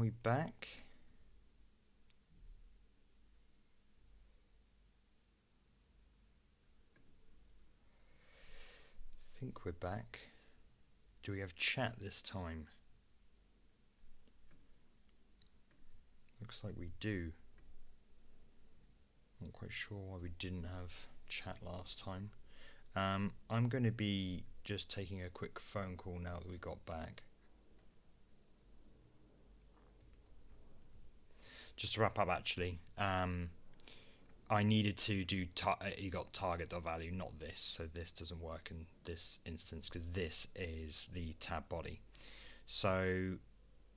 we back? I think we're back. Do we have chat this time? Looks like we do. Not quite sure why we didn't have chat last time. I'm going to be just taking a quick phone call now that we got back. Just to wrap up, actually, I needed to do you got target.value, not this, so this doesn't work in this instance because this is the tab body. So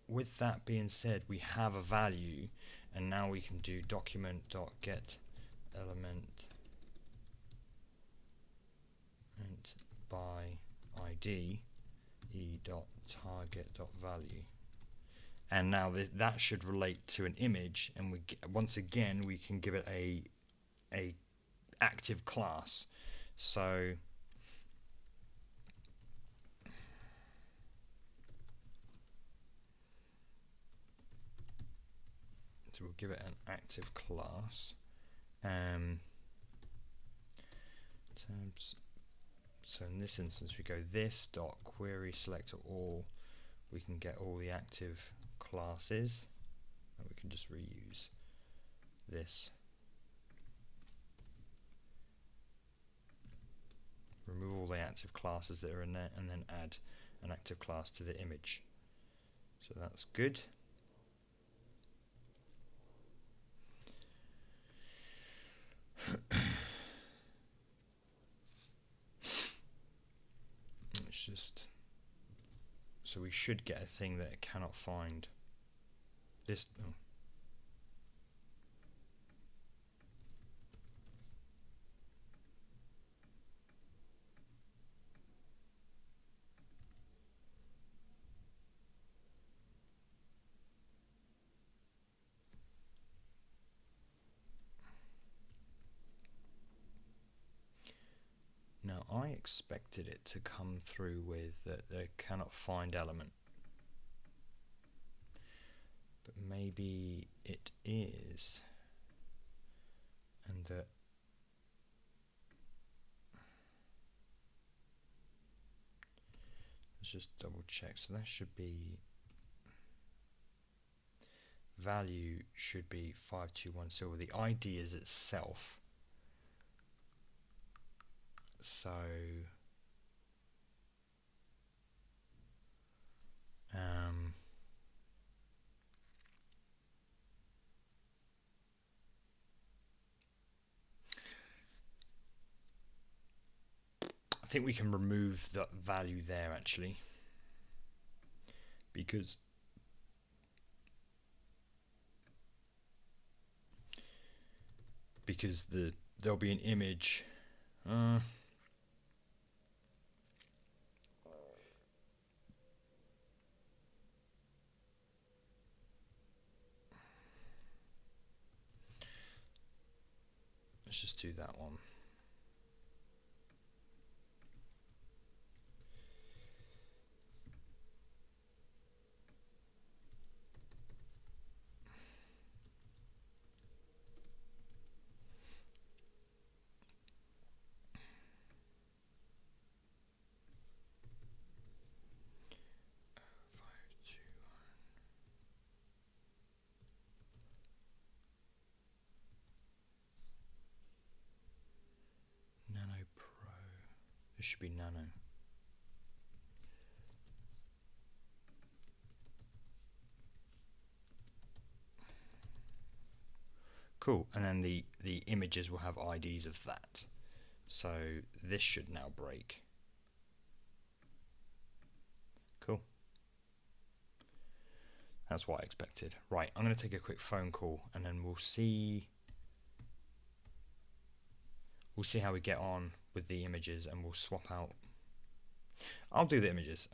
with that being said, we have a value, and now we can do document.get element and by ID e.target.value. And now that should relate to an image, and once again we can give it a active class. So we'll give it an active class. Tabs. So in this instance we go this dot query selector all. We can get all the active classes, and we can just reuse this. Remove all the active classes that are in there, and then add an active class to the image. So that's good. It's just, so we should get a thing that it cannot find. This. Oh. Now I expected it to come through with that they cannot find element, but maybe it is, and that let's just double check. So that should be value should be 521 silver. The ID is itself. So I think we can remove that value there actually, because there'll be an image. Let's just do that one. This should be nano. Cool, and then the images will have IDs of that. So this should now break. Cool. That's what I expected. Right, I'm going to take a quick phone call, and then we'll see how we get on with the images, and we'll swap out. I'll do the images.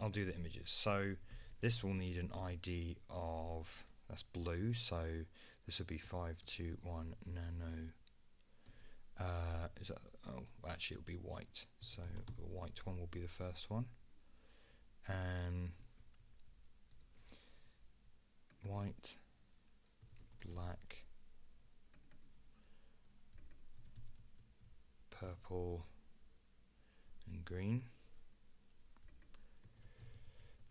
So this will need an ID of, that's blue, so this will be 521 nano. Is that, oh, actually it'll be white. So the white one will be the first one. white, black, purple, and green.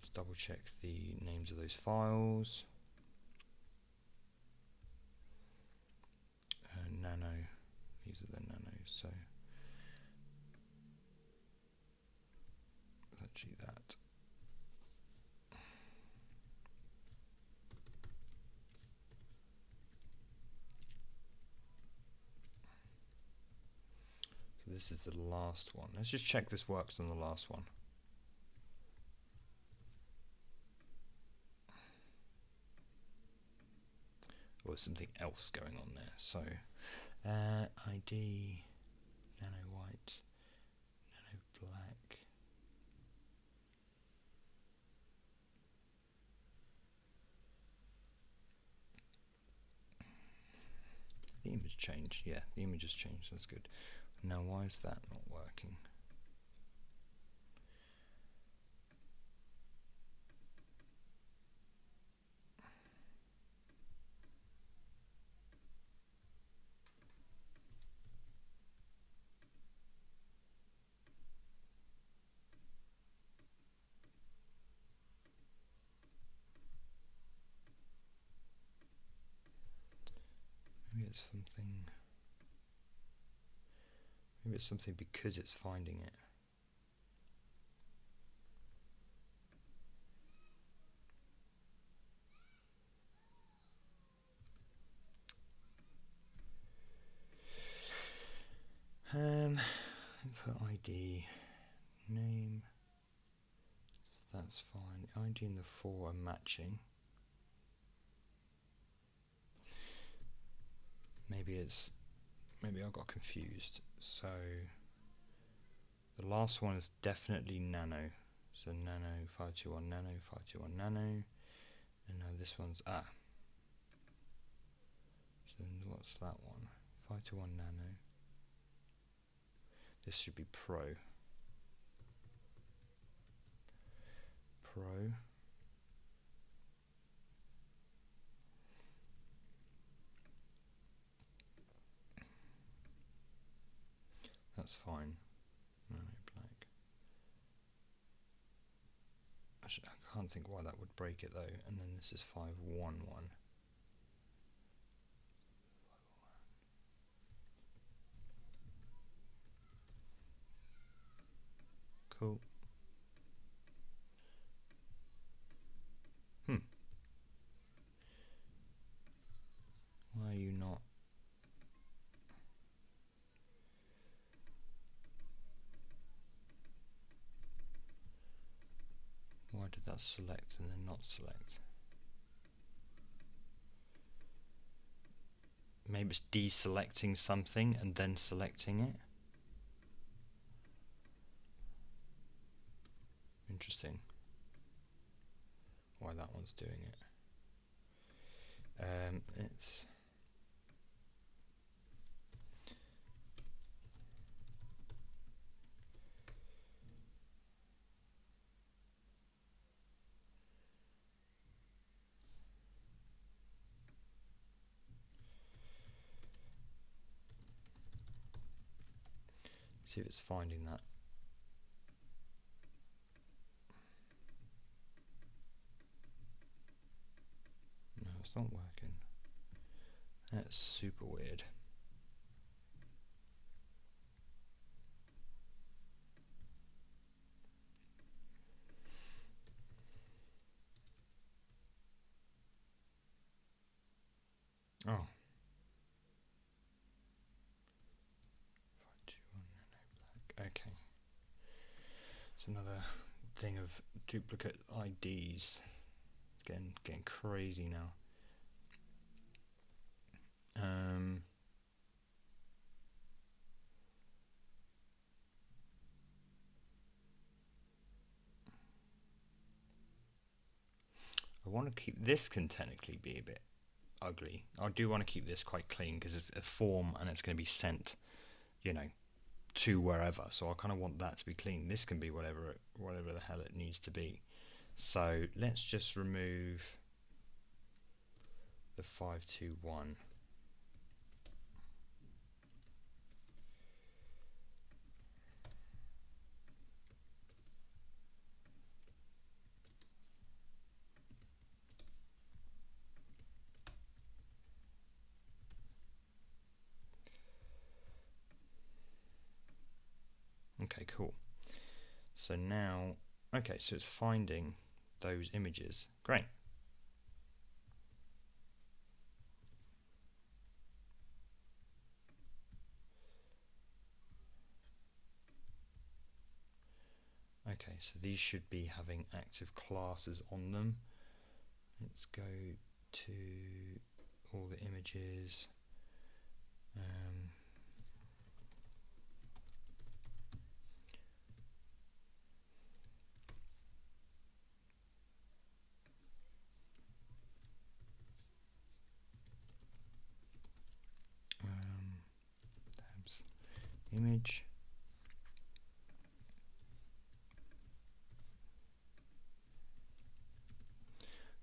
Just double check the names of those files. Nano, these are the nanos, so it's actually that. So this is the last one. Let's just check this works on the last one. Or there's something else going on there. So ID, nano white, nano black. The image changed. Yeah, the image has changed. That's good. Now why is that not working? Maybe it's something. Maybe it's something because it's finding it. Input ID, name. So that's fine. ID and the 4 are matching. Maybe I got confused. So the last one is definitely nano. So nano 521 nano 521 nano, and now this one's So what's that one? 521 nano. This should be pro. That's fine. Nano black. Actually, I can't think why that would break it though. And then this is 511. Cool. Why are you not? Why did that select and then not select? Maybe it's deselecting something and then selecting it. Interesting. Why that one's doing it. It's see if it's finding that. No, it's not working. That's super weird. Oh. 521 nano black. Okay. It's another thing of duplicate IDs. It's getting crazy now. I want to keep this can technically be a bit ugly. I do want to keep this quite clean because it's a form and it's going to be sent, to wherever. So I kind of want that to be clean. This can be whatever the hell it needs to be. So let's just remove the 521. Okay, cool. So now, okay, so it's finding those images. Great. Okay, so these should be having active classes on them. Let's go to all the images. Tabs, image.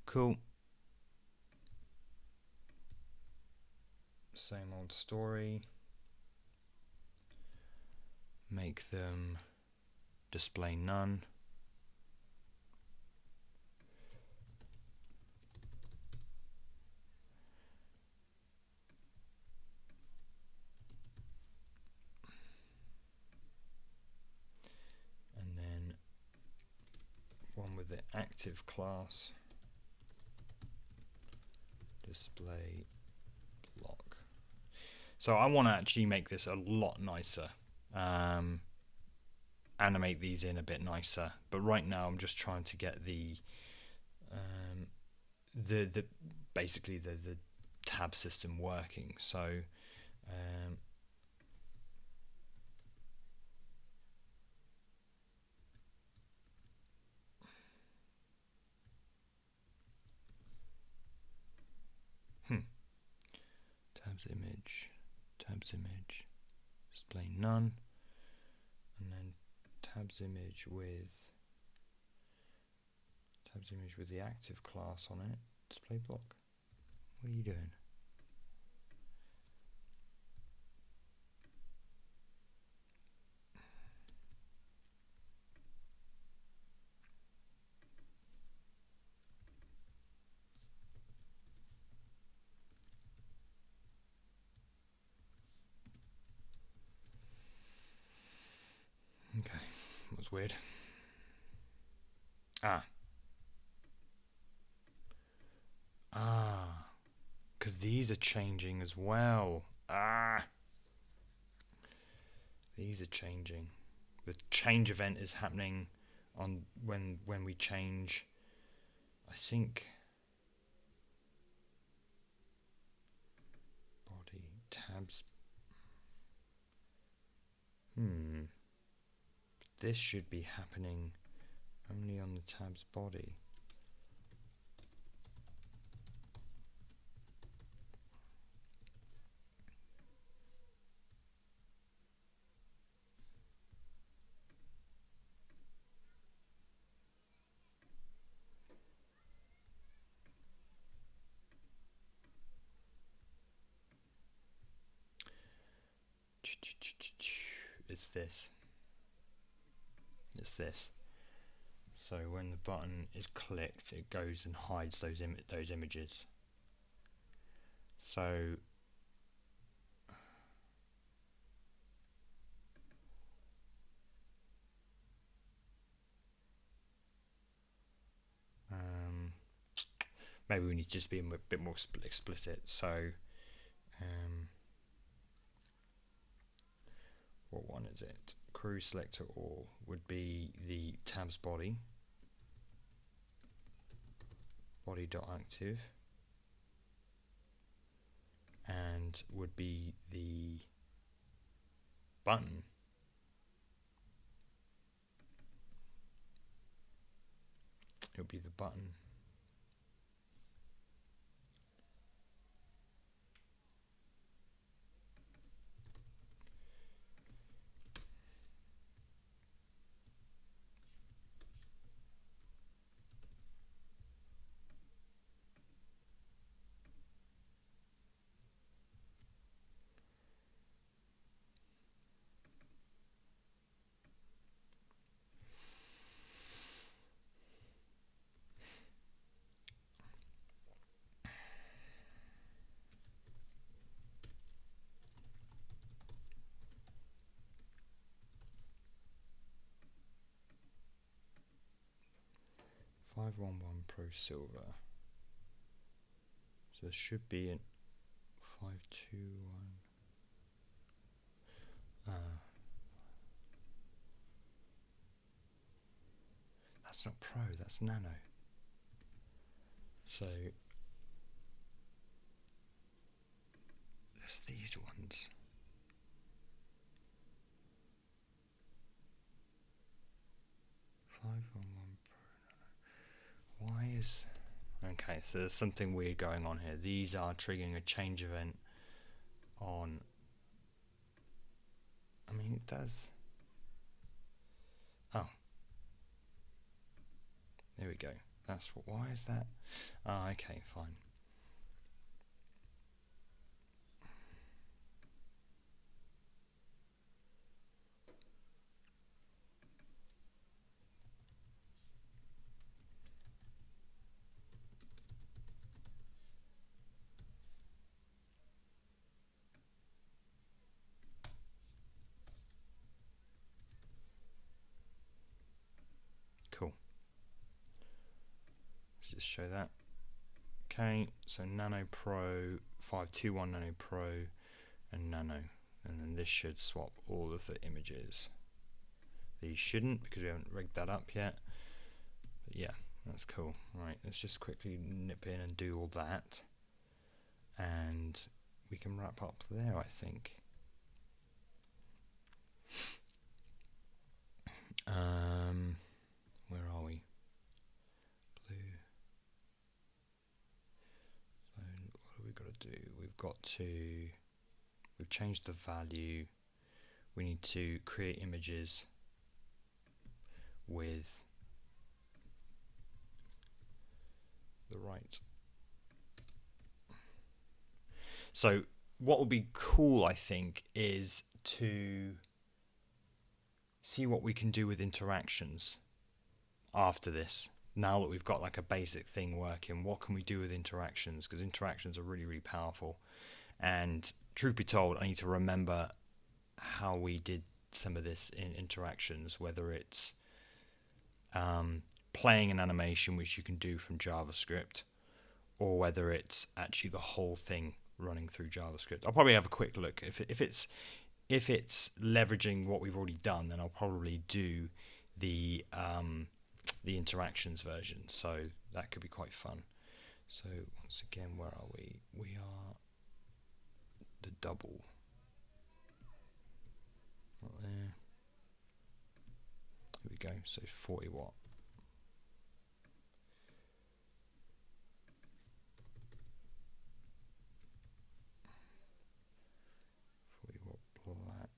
Cool. Same old story. Make them display none. And then one with the active class, display block. So I want to actually make this a lot nicer. Animate these in a bit nicer, but right now I'm just trying to get the basically the tab system working. So tabs image, display none, and then tabs image with the active class on it, display block. What are you doing? Okay, that was weird. Because these are changing as well. These are changing. The change event is happening on when we change, I think, body tabs. This should be happening only on the tabs body. It's this. It's this. So when the button is clicked, it goes and hides those images. So maybe we need to just be a bit more explicit. So what one is it? Crew selector all would be the tabs body, body.active, and would be the button. It would be the button. 511 Pro Silver. So there should be an 521. That's not Pro, that's Nano. So there's these ones. Why is... Okay, so there's something weird going on here. These are triggering a change event on... I mean, it does... Oh. There we go. That's what... Why is that? Ah, okay, fine. Cool. Let's just show that. Okay, so Nano Pro, 521 Nano Pro, and Nano. And then this should swap all of the images. These shouldn't, because we haven't rigged that up yet. But yeah, that's cool. Right, let's just quickly nip in and do all that. And we can wrap up there, I think. Where are we? Blue. So what have we got to do? We've changed the value. We need to create images with the right. So what would be cool, I think, is to see what we can do with interactions after this. Now that we've got like a basic thing working, what can we do with interactions? Because interactions are really, really powerful. And truth be told, I need to remember how we did some of this in interactions, whether it's playing an animation, which you can do from JavaScript, or whether it's actually the whole thing running through JavaScript. I'll probably have a quick look. If it's leveraging what we've already done, then I'll probably do the interactions version. So that could be quite fun. So once again, where are we? We are the double. Not there. Here we go. So 40 watt. 40 watt black.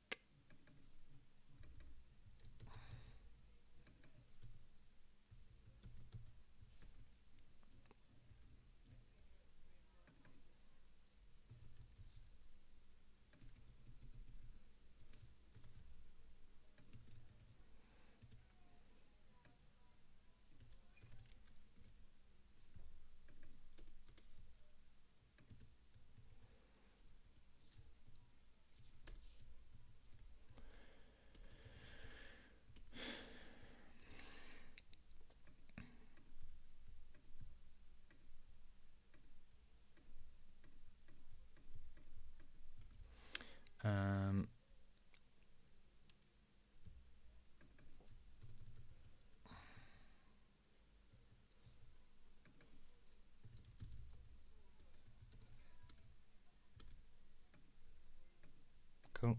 Cool.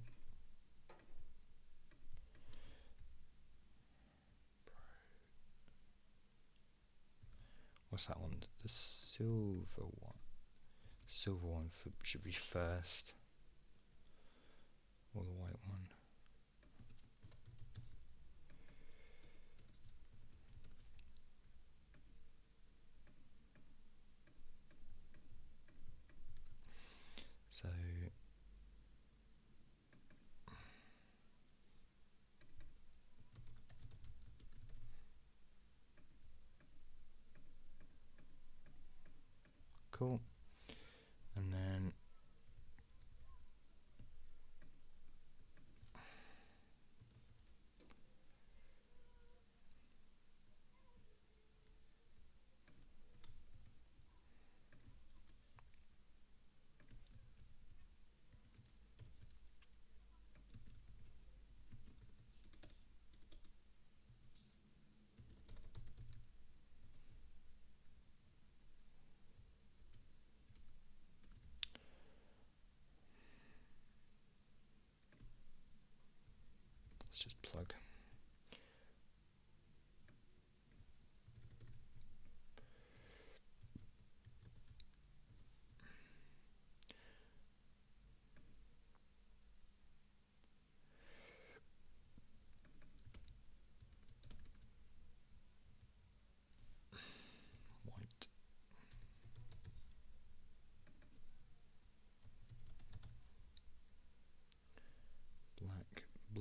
What's that one? The silver one. Silver one should be first. Or the white one. So cool. And then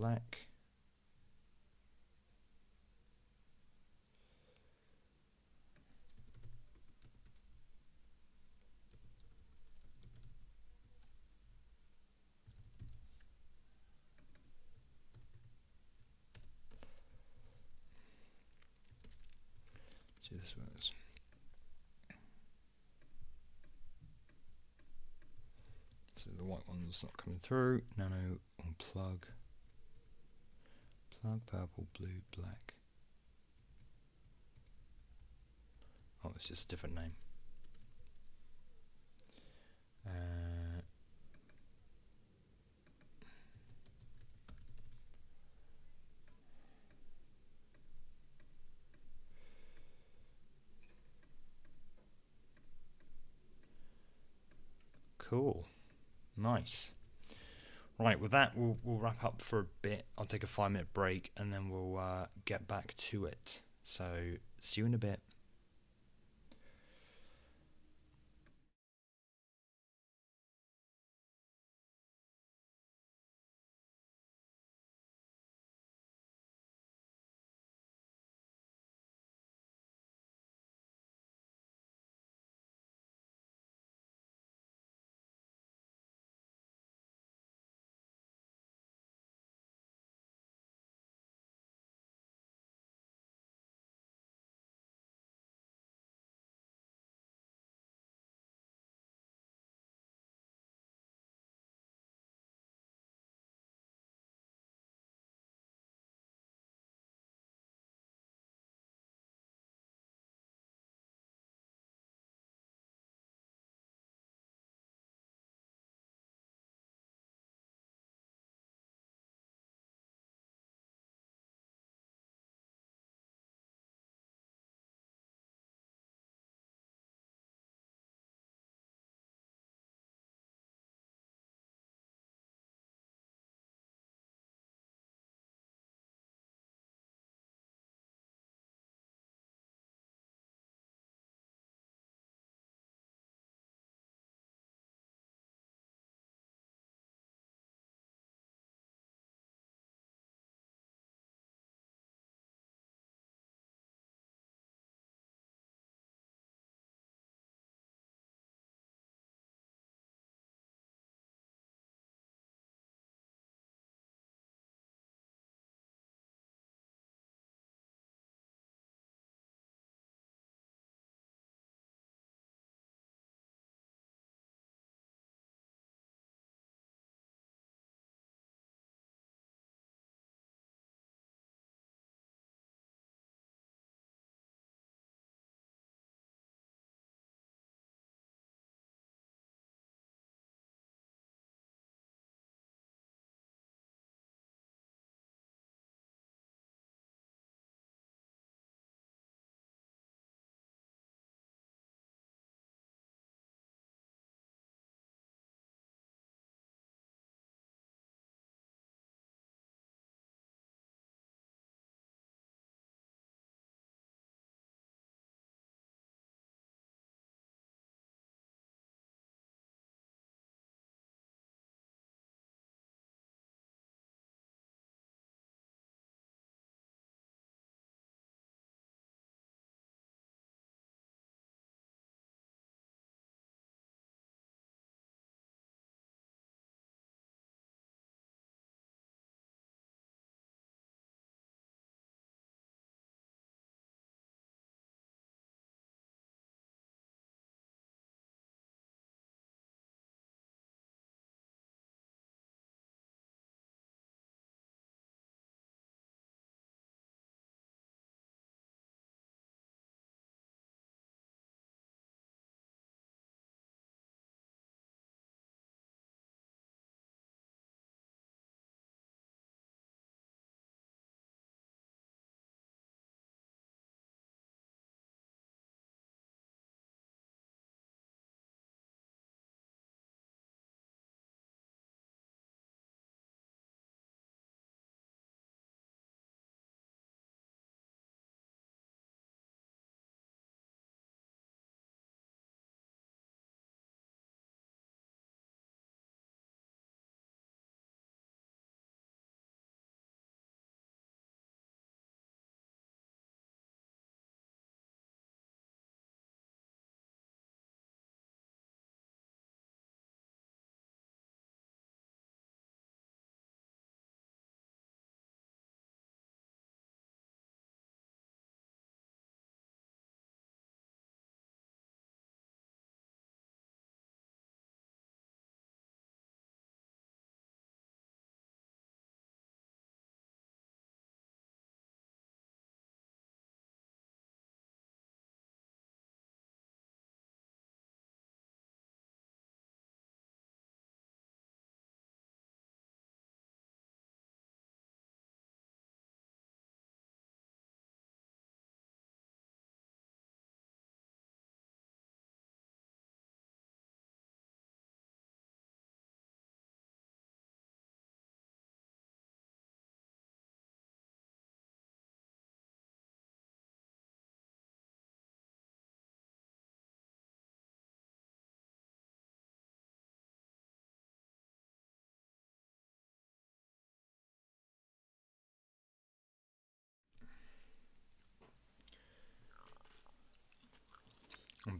black. See this works. So the white one's not coming through. Nano on plug. Plug, purple, blue, black. Oh, it's just a different name. Cool. Nice. Right, with that, we'll wrap up for a bit. I'll take a 5-minute break and then we'll get back to it. So, see you in a bit.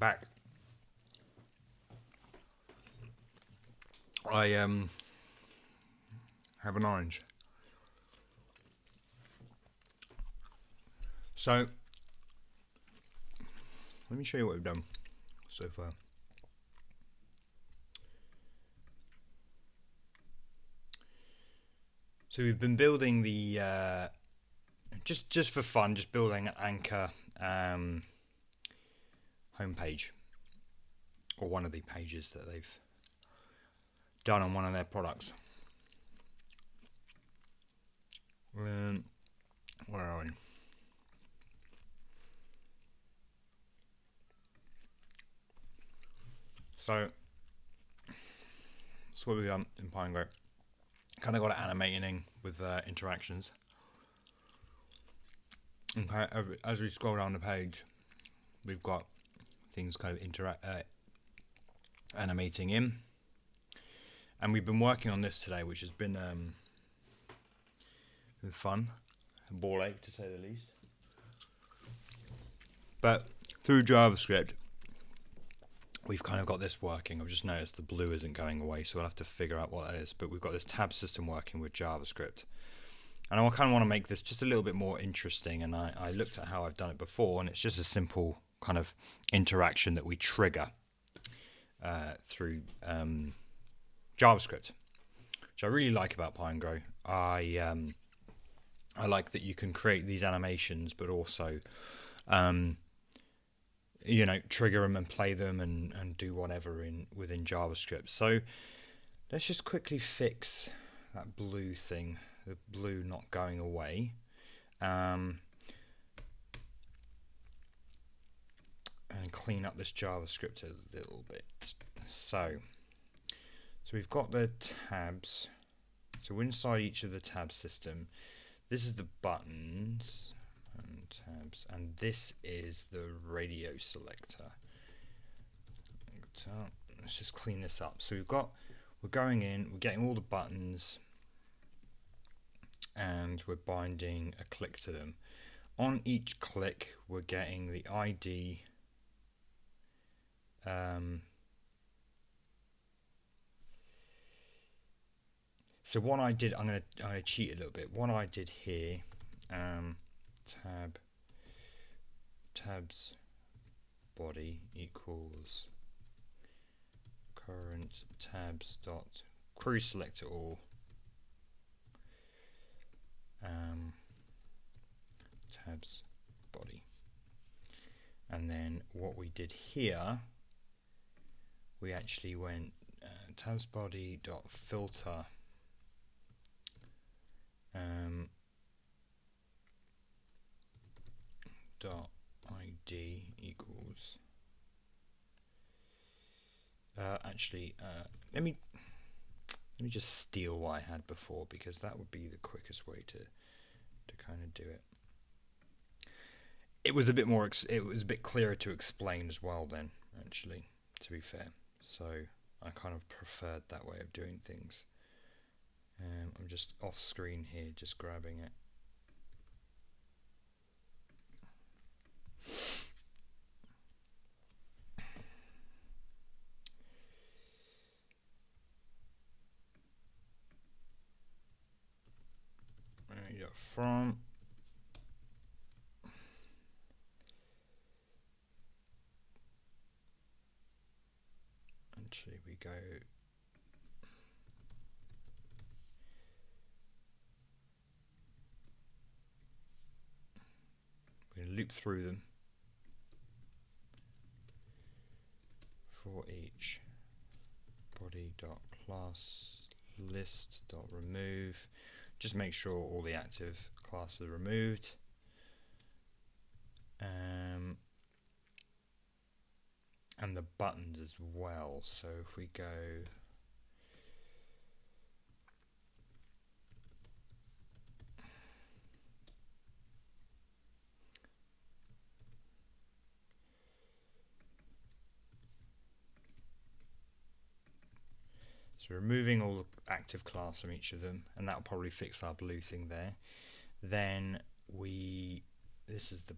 back, I have an orange. So let me show you what we've done so far. So we've been building the just for fun, just building an Anchor homepage, or one of the pages that they've done on one of their products. Where are we? So that's what we've done in Pinegrow. Kind of got it animating with interactions. Okay, as we scroll down the page, we've got things kind of animating in, and we've been working on this today, which has been fun, a ball ache to say the least. But through JavaScript, we've kind of got this working. I've just noticed the blue isn't going away, so we'll have to figure out what that is. But we've got this tab system working with JavaScript. And I kind of want to make this just a little bit more interesting. And I looked at how I've done it before, and it's just a simple kind of interaction that we trigger through JavaScript, which I really like about Pinegrow. I like that you can create these animations, but also trigger them and play them and do whatever within JavaScript. So let's just quickly fix that blue thing, the blue not going away. And clean up this JavaScript a little bit. So we've got the tabs. So inside each of the tab system, this is the buttons and tabs, and this is the radio selector. Let's just clean this up. So we're going in, we're getting all the buttons, and we're binding a click to them. On each click, we're getting the ID. So what I did, I'm gonna cheat a little bit. What I did here, tabs body equals current tabs dot query selector all tabs body, and then what we did here, we actually went tabs body dot filter dot ID equals let me just steal what I had before, because that would be the quickest way to kind of do it. It was a bit more it was a bit clearer to explain as well then, actually, to be fair. So I kind of preferred that way of doing things. I'm just off screen here, just grabbing it. From actually we go we're going to loop through them for each body.class list.remove. Just make sure all the active classes are removed. And the buttons as well. So if we go so removing all the active class from each of them, and that'll probably fix our blue thing there. Then this is the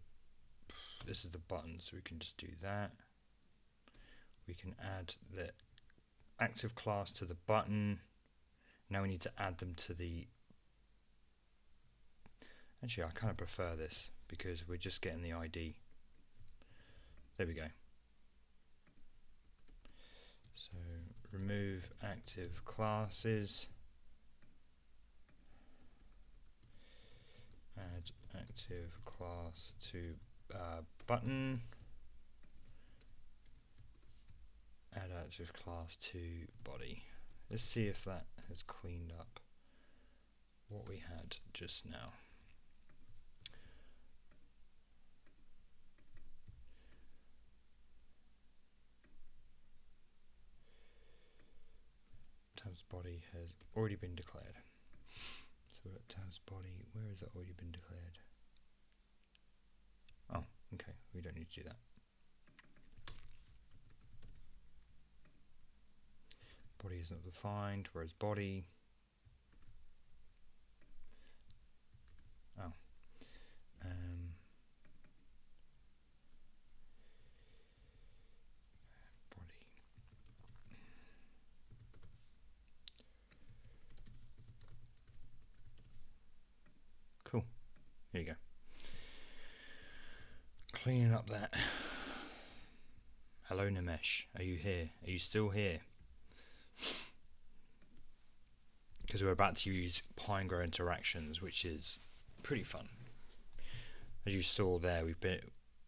button, so we can just do that. We can add the active class to the button. Now we need to add them to the... Actually, I kind of prefer this because we're just getting the ID. There we go. So remove active classes. Add active class to button. Add active class to body. Let's see if that has cleaned up what we had just now. Tabs body has already been declared. So at tabs body, where has it already been declared? Oh, okay, we don't need to do that. Body is not defined, whereas body. Oh. Body. Cool. Here you go. Cleaning up that. Hello Nimesh, are you here? Are you still here? Because we're about to use Pinegrow interactions, which is pretty fun. As you saw there,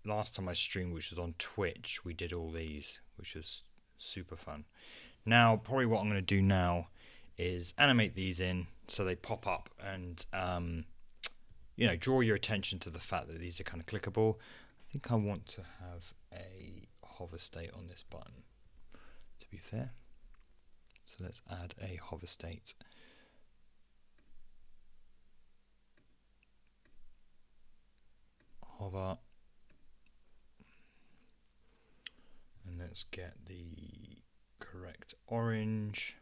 last time I streamed, which was on Twitch, we did all these, which was super fun. Now, probably what I'm going to do now is animate these in so they pop up and draw your attention to the fact that these are kind of clickable. I think I want to have a hover state on this button, to be fair. So let's add a hover state. Hover. And let's get the correct orange.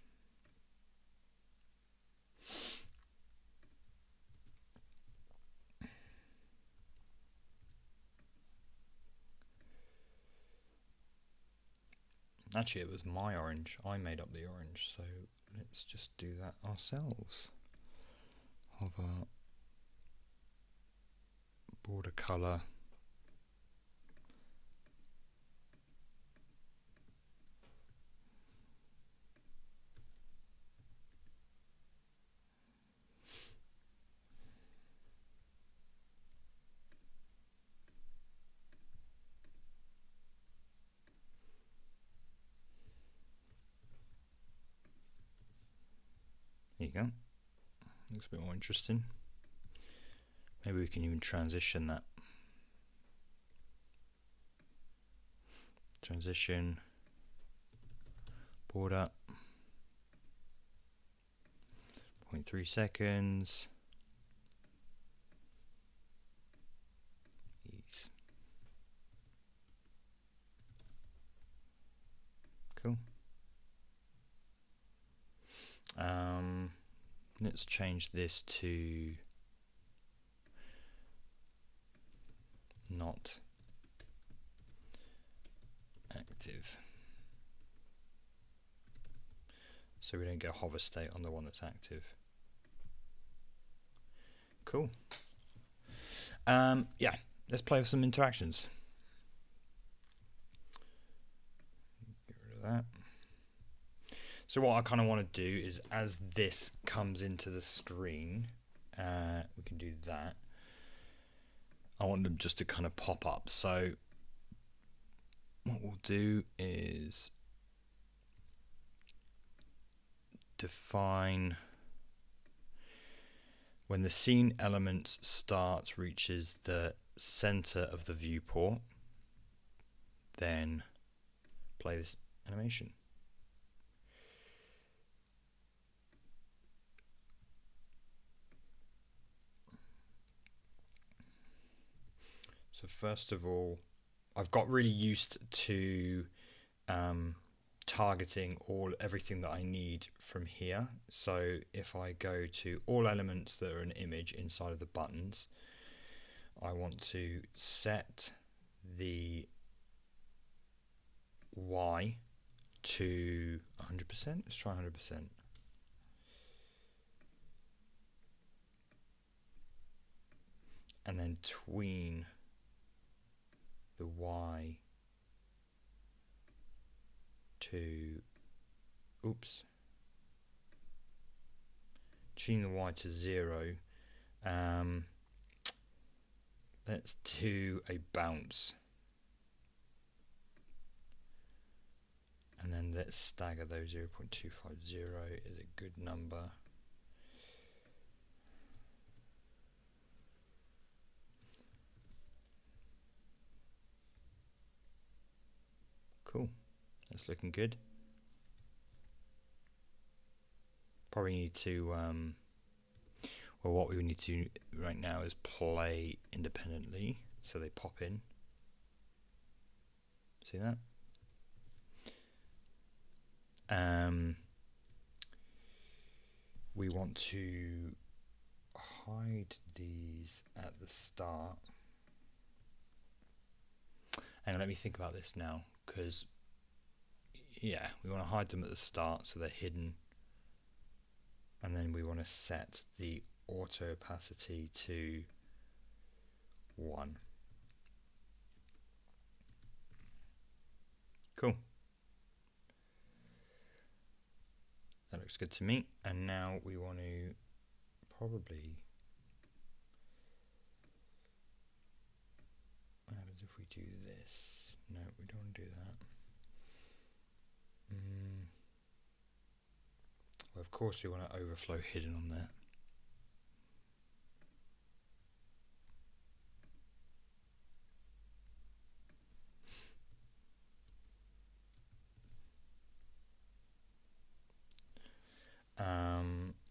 Actually, it was my orange. I made up the orange, so let's just do that ourselves. Hover, border color. There you go. Looks a bit more interesting. Maybe we can even transition that. Transition. Border. 0.3 seconds. Ease. Cool. Let's change this to not active, so we don't get a hover state on the one that's active. Cool. Yeah, let's play with some interactions. Get rid of that. So what I kind of want to do is, as this comes into the screen, we can do that. I want them just to kind of pop up. So what we'll do is define when the scene element reaches the center of the viewport, then play this animation. So first of all, I've got really used to targeting everything that I need from here. So if I go to all elements that are an image inside of the buttons, I want to set the Y to 100%. Let's try 100%. And then tween the Y to, tune the Y to 0. Let's do a bounce. And then let's stagger those. 0.250 is a good number. Cool. That's looking good. Probably need to, well, what we need to do right now is play independently, so they pop in. See that? We want to hide these at the start. And let me think about this now, because yeah, we want to hide them at the start so they're hidden, and then we want to set the auto opacity to 1. Cool. That looks good to me. And now we want to probably, what happens if we do this? No, we don't want to do that. Well, of course we want to overflow hidden on there.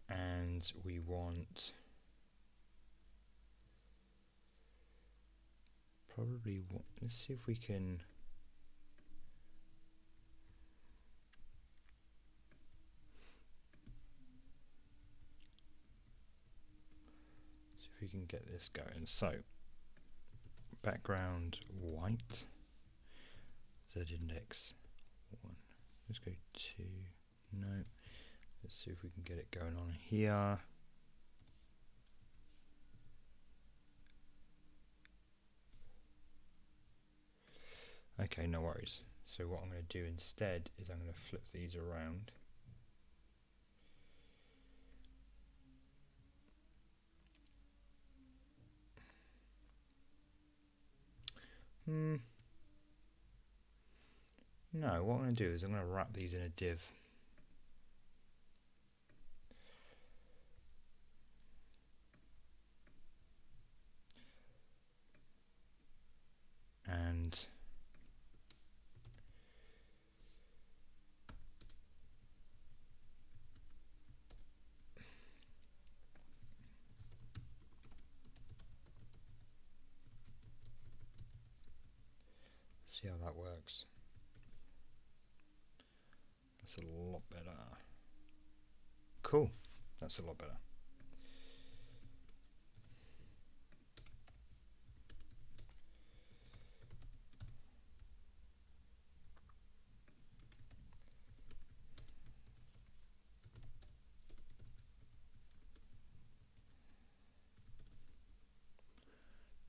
And we want probably, let's see if we can, get this going. So background white, Z index 1. Let's go 2. No. Let's see if we can get it going on here. Okay, no worries. So what I'm going to do instead is I'm going to flip these around. No, what I'm going to do is I'm going to wrap these in a div. And see how that works. That's a lot better. Cool. That's a lot better.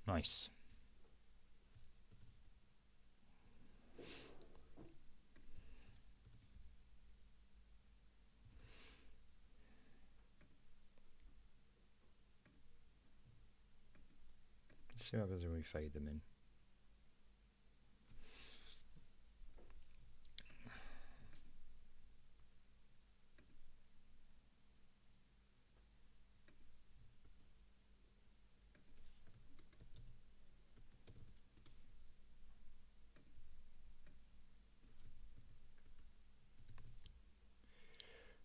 Nice. Let's see what happens when we fade them in.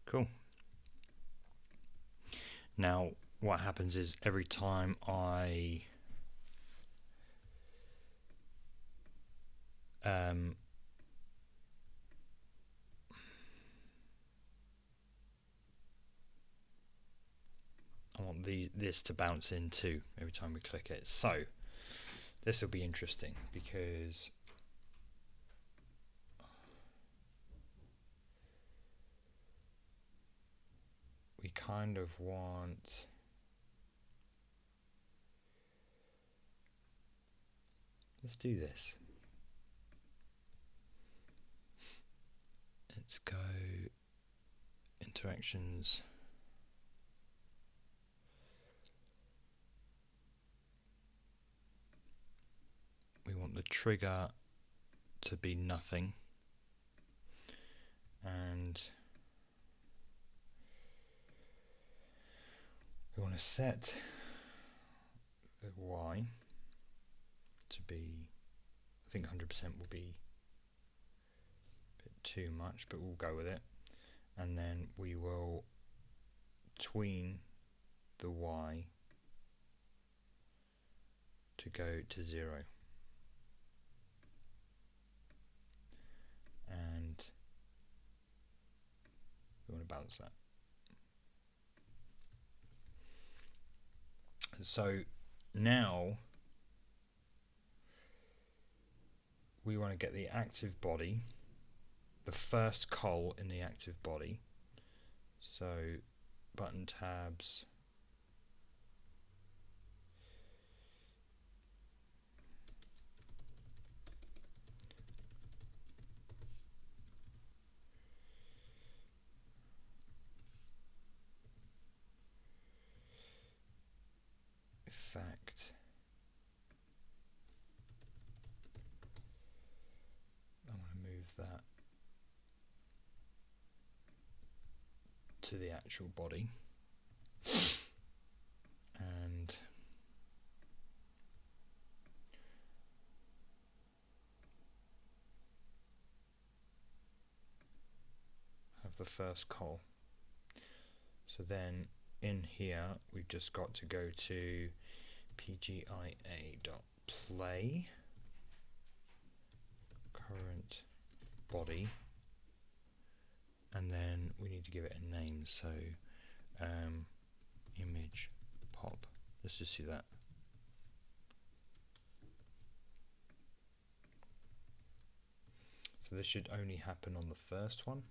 Cool. Now, what happens is every time I want this to bounce in too every time we click it. So this will be interesting because we kind of want let's do this. Let's go interactions. We want the trigger to be nothing, and we want to set the Y to be, I think 100% will be a bit too much, but we'll go with it. And then we will tween the Y to go to 0. And we want to balance that. So now we want to get the active body, the first col in the active body. So button tabs, effect. I want to move that to the actual body, and have the first col. So then in here we've just got to go to pgia.play current body, and then we need to give it a name. So image pop. Let's just see that. So this should only happen on the first one.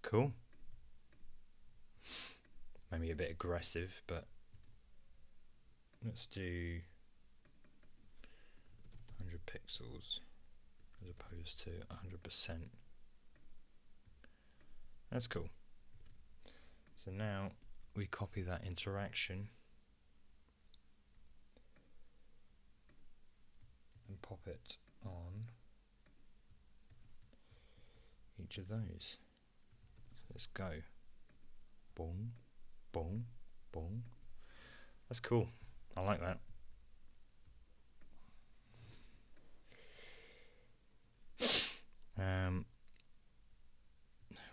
Cool. Maybe a bit aggressive, but let's do 100 pixels as opposed to 100%. That's cool. So now we copy that interaction and pop it on each of those. So let's go. Boom, boom, boom. That's cool. I like that.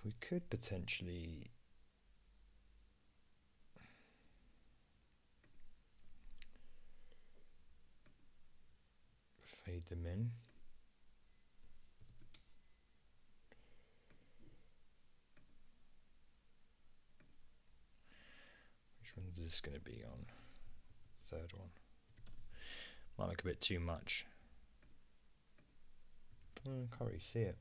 We could potentially fade them in. Which one is this going to be on? Third one. Might look a bit too much. Can't really see it.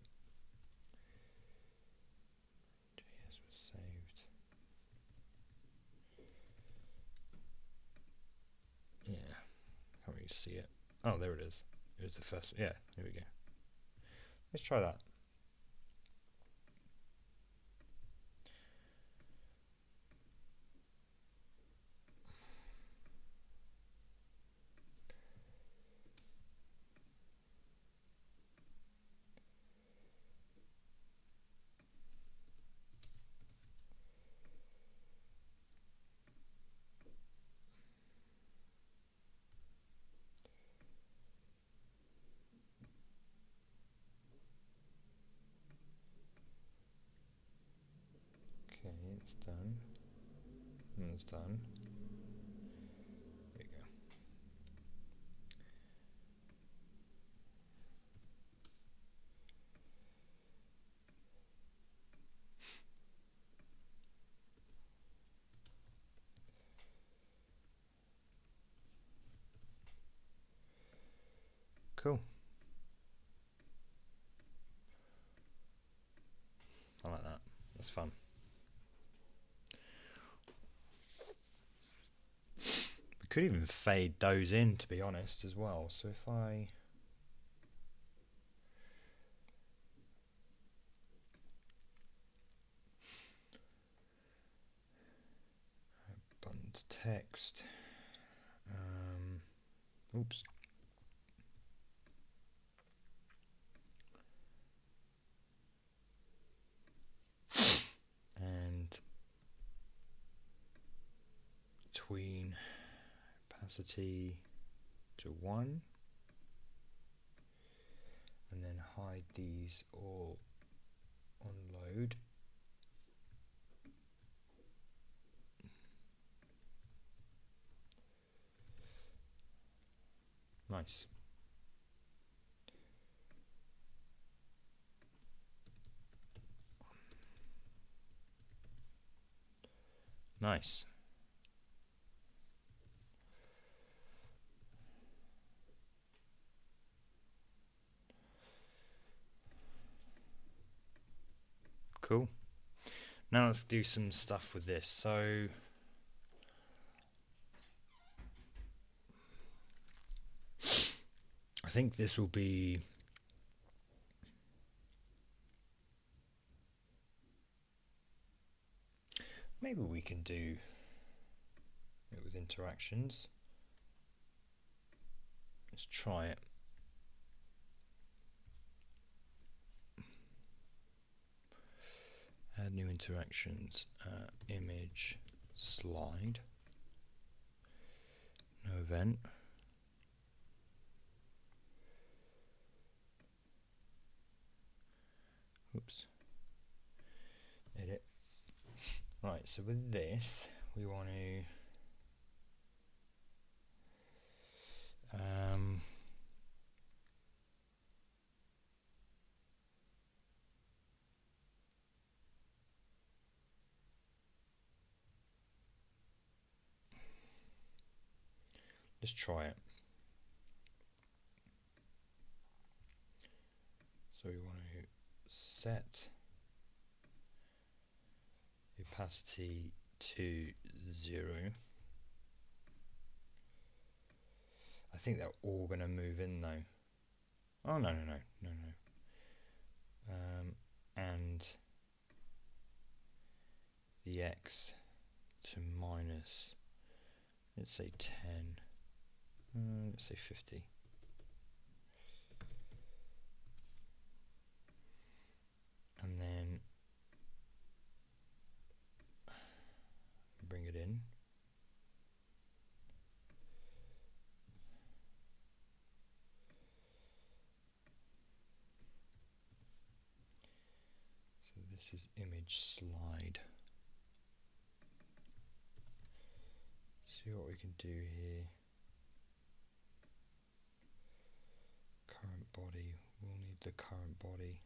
JS was saved. Yeah, can't really see it. Oh, there it is. It was the first. Yeah, here we go. Let's try that. Okay, it's done. And it's done. There you go. Cool. That's fun. We could even fade those in, to be honest, as well. So if I buttons text, oops. And between opacity to 1, and then hide these all on load. Nice. Nice. Cool. Now let's do some stuff with this. So I think this will be maybe we can do it with interactions. Let's try it. Add new interactions, image, slide, no event. Oops. Edit. Right, so with this, we want to let's try it. So we want to set opacity to 0. I think they're all going to move in though. Oh no. And the X to minus, let's say 10. Let's say 50. And then bring it in. So this is image slide. See what we can do here. Current body, we'll need the current body.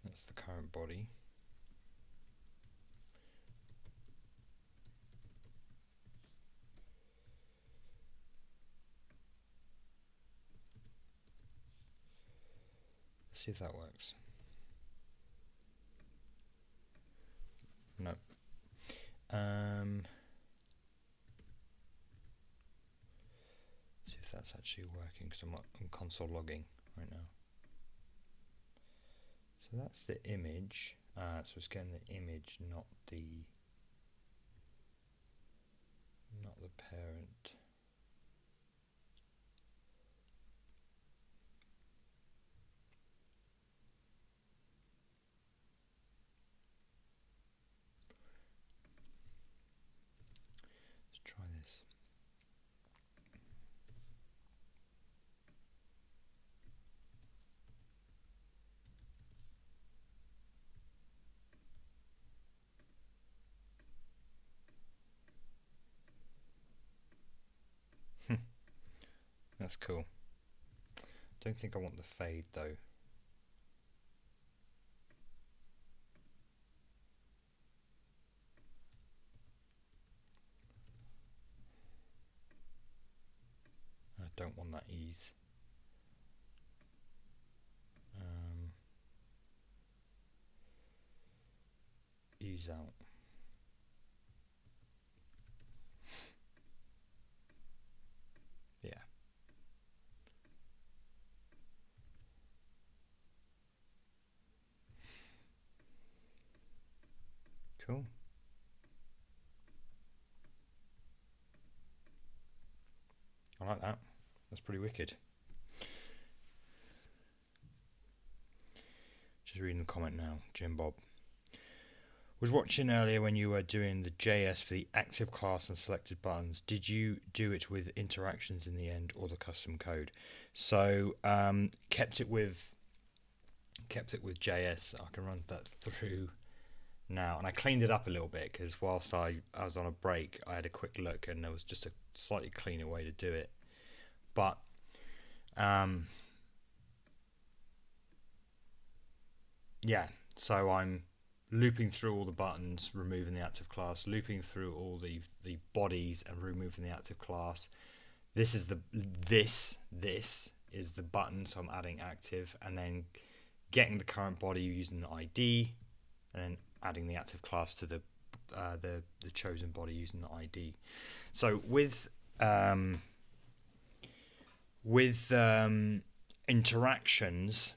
That's the current body. Let's see if that works. No. See if that's actually working, because I'm console logging right now. So that's the image. So it's getting the image, not the parent. Let's try this. That's cool. Don't think I want the fade though. don't want that ease. Ease out. Yeah. Cool. I like that. That's pretty wicked. Just reading the comment now, Jim Bob. Was watching earlier when you were doing the JS for the active class and selected buttons. Did you do it with interactions in the end or the custom code? So kept it with JS. I can run that through now, and I cleaned it up a little bit because whilst I was on a break, I had a quick look and there was just a slightly cleaner way to do it. But yeah, so I'm looping through all the buttons, removing the active class, looping through all the bodies and removing the active class. This is the button, so I'm adding active, and then getting the current body using the ID, and then adding the active class to the chosen body using the ID. So with interactions,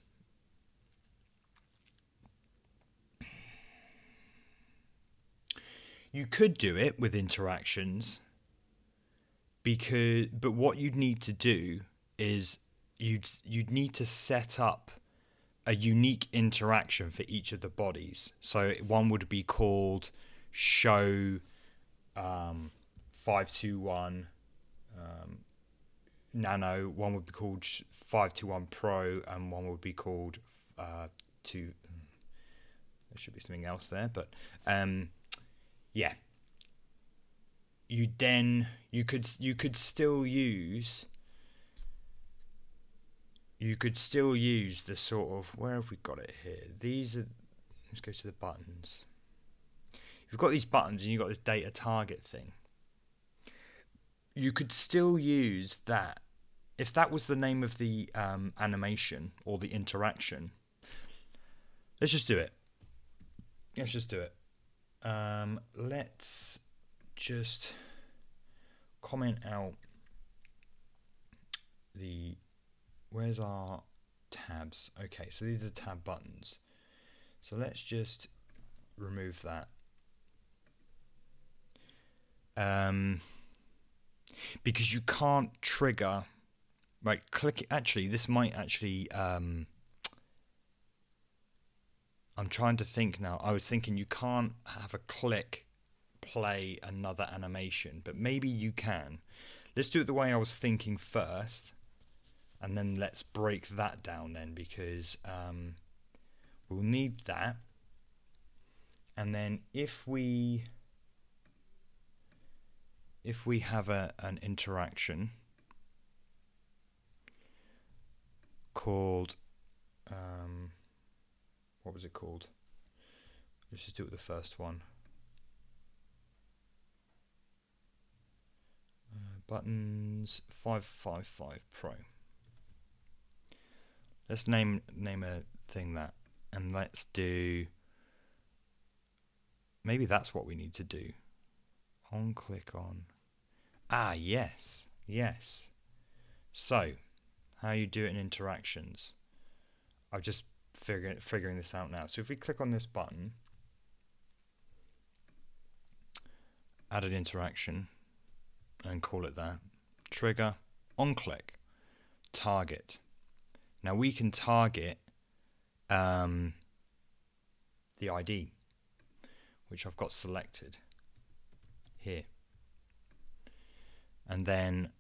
you could do it with interactions, but what you'd need to do is you'd need to set up a unique interaction for each of the bodies. So one would be called show 521 nano, one would be called 521 pro, and one would be called there should be something else there, but yeah, you could still use the sort of, where have we got it here? Let's go to the buttons. You've got these buttons and you've got this data target thing. You could still use that if that was the name of the animation or the interaction. Let's just do it. Let's just comment out where's our tabs? Okay, so these are tab buttons. So let's just remove that. Because you can't trigger, right, click, actually, this might actually, I'm trying to think now. I was thinking you can't have a click play another animation, but maybe you can. Let's do it the way I was thinking first, and then let's break that down then, because we'll need that. And then if we have an interaction called what was it called? Let's just do it with the first one. Buttons 555 Pro. Let's name a thing that, and let's do, maybe that's what we need to do. On click on. Ah, yes. So, how you do it in interactions. I've just figuring this out now. So if we click on this button, add an interaction, and call it that. Trigger, on click, target. Now we can target the ID, which I've got selected here. And then,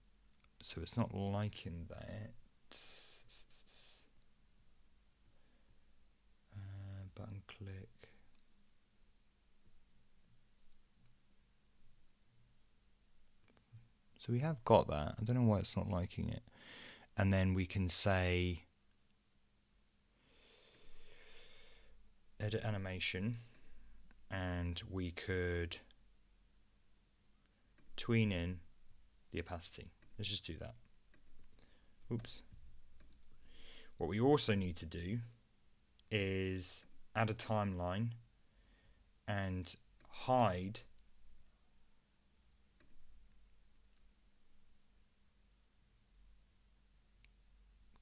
so it's not liking that. Button click. So we have got that. I don't know why it's not liking it. And then we can say edit animation, and we could tween in the opacity. Let's just do that. Oops. What we also need to do is add a timeline and hide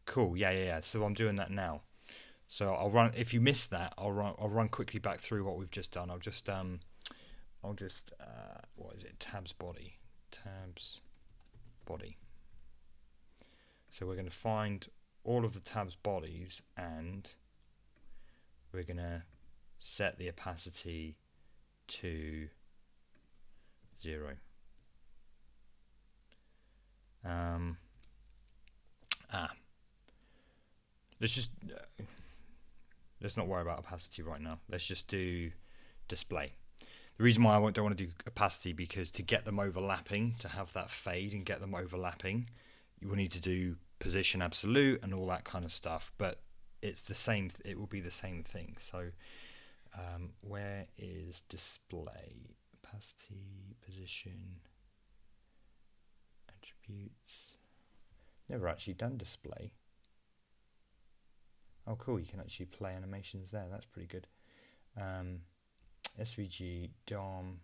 cool. Yeah. So I'm doing that now. So I'll run. If you missed that, I'll run quickly back through what we've just done. I'll just what is it? Tabs body. So we're going to find all of the tabs bodies and we're going to set the opacity to 0. Let's not worry about opacity right now. Let's just do display. The reason why I don't want to do opacity, because to get them overlapping, to have that fade and get them overlapping, you will need to do position absolute and all that kind of stuff. But it's the same. It will be the same thing. So where is display? Opacity, position, attributes. Never actually done display. Oh, cool! You can actually play animations there. That's pretty good. SVG DOM.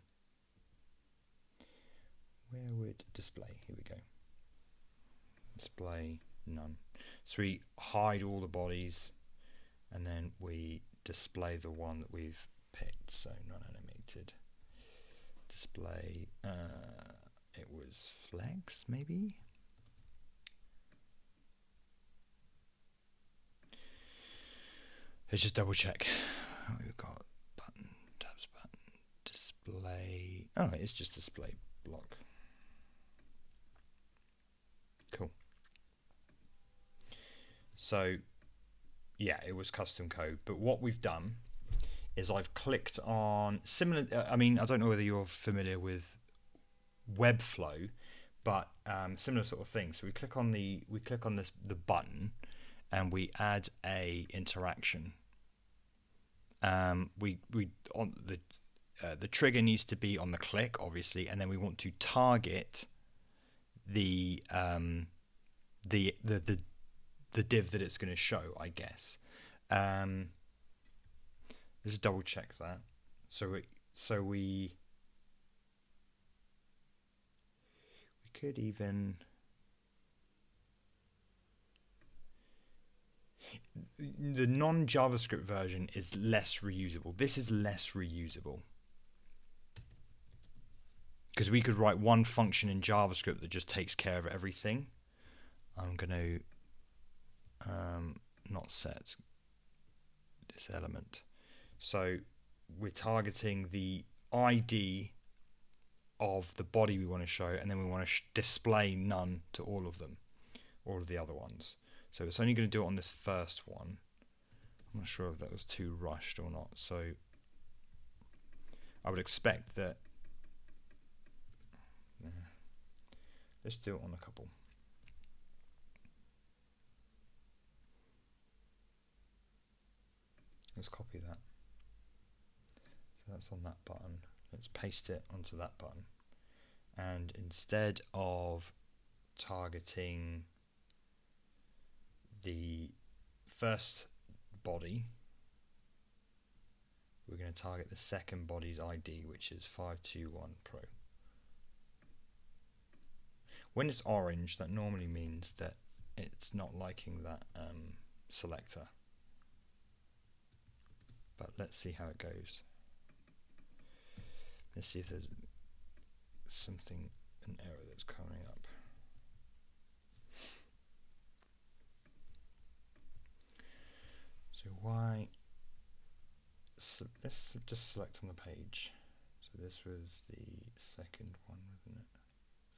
Where would display? Here we go. Display none. So we hide all the bodies, and then we display the one that we've picked. So non-animated. Display. It was flags, maybe. Let's just double check. We've got button, tabs button, display. Oh, it's just display block. Cool. So, yeah, it was custom code. But what we've done is I've clicked on similar. I mean, I don't know whether you're familiar with Webflow, but similar sort of thing. So we click on the button, and we add a interaction. We on the trigger needs to be on the click, obviously, and then we want to target the div that it's going to show, I guess. Let's double check that. So we could even. The non-JavaScript version is less reusable. This is less reusable because we could write one function in JavaScript that just takes care of everything. I'm going to not set this element. So we're targeting the ID of the body we want to show, and then we want to display none to all of them, all of the other ones. So it's only going to do it on this first one. I'm not sure if that was too rushed or not. So I would expect that. Let's do it on a couple. Let's copy that. So that's on that button. Let's paste it onto that button. And instead of targeting the first body, we're going to target the second body's ID, which is 521 Pro. When it's orange, that normally means that it's not liking that selector. But let's see how it goes. Let's see if there's something, an error that's coming up. So why? So let's just select on the page. So this was the second one, wasn't it?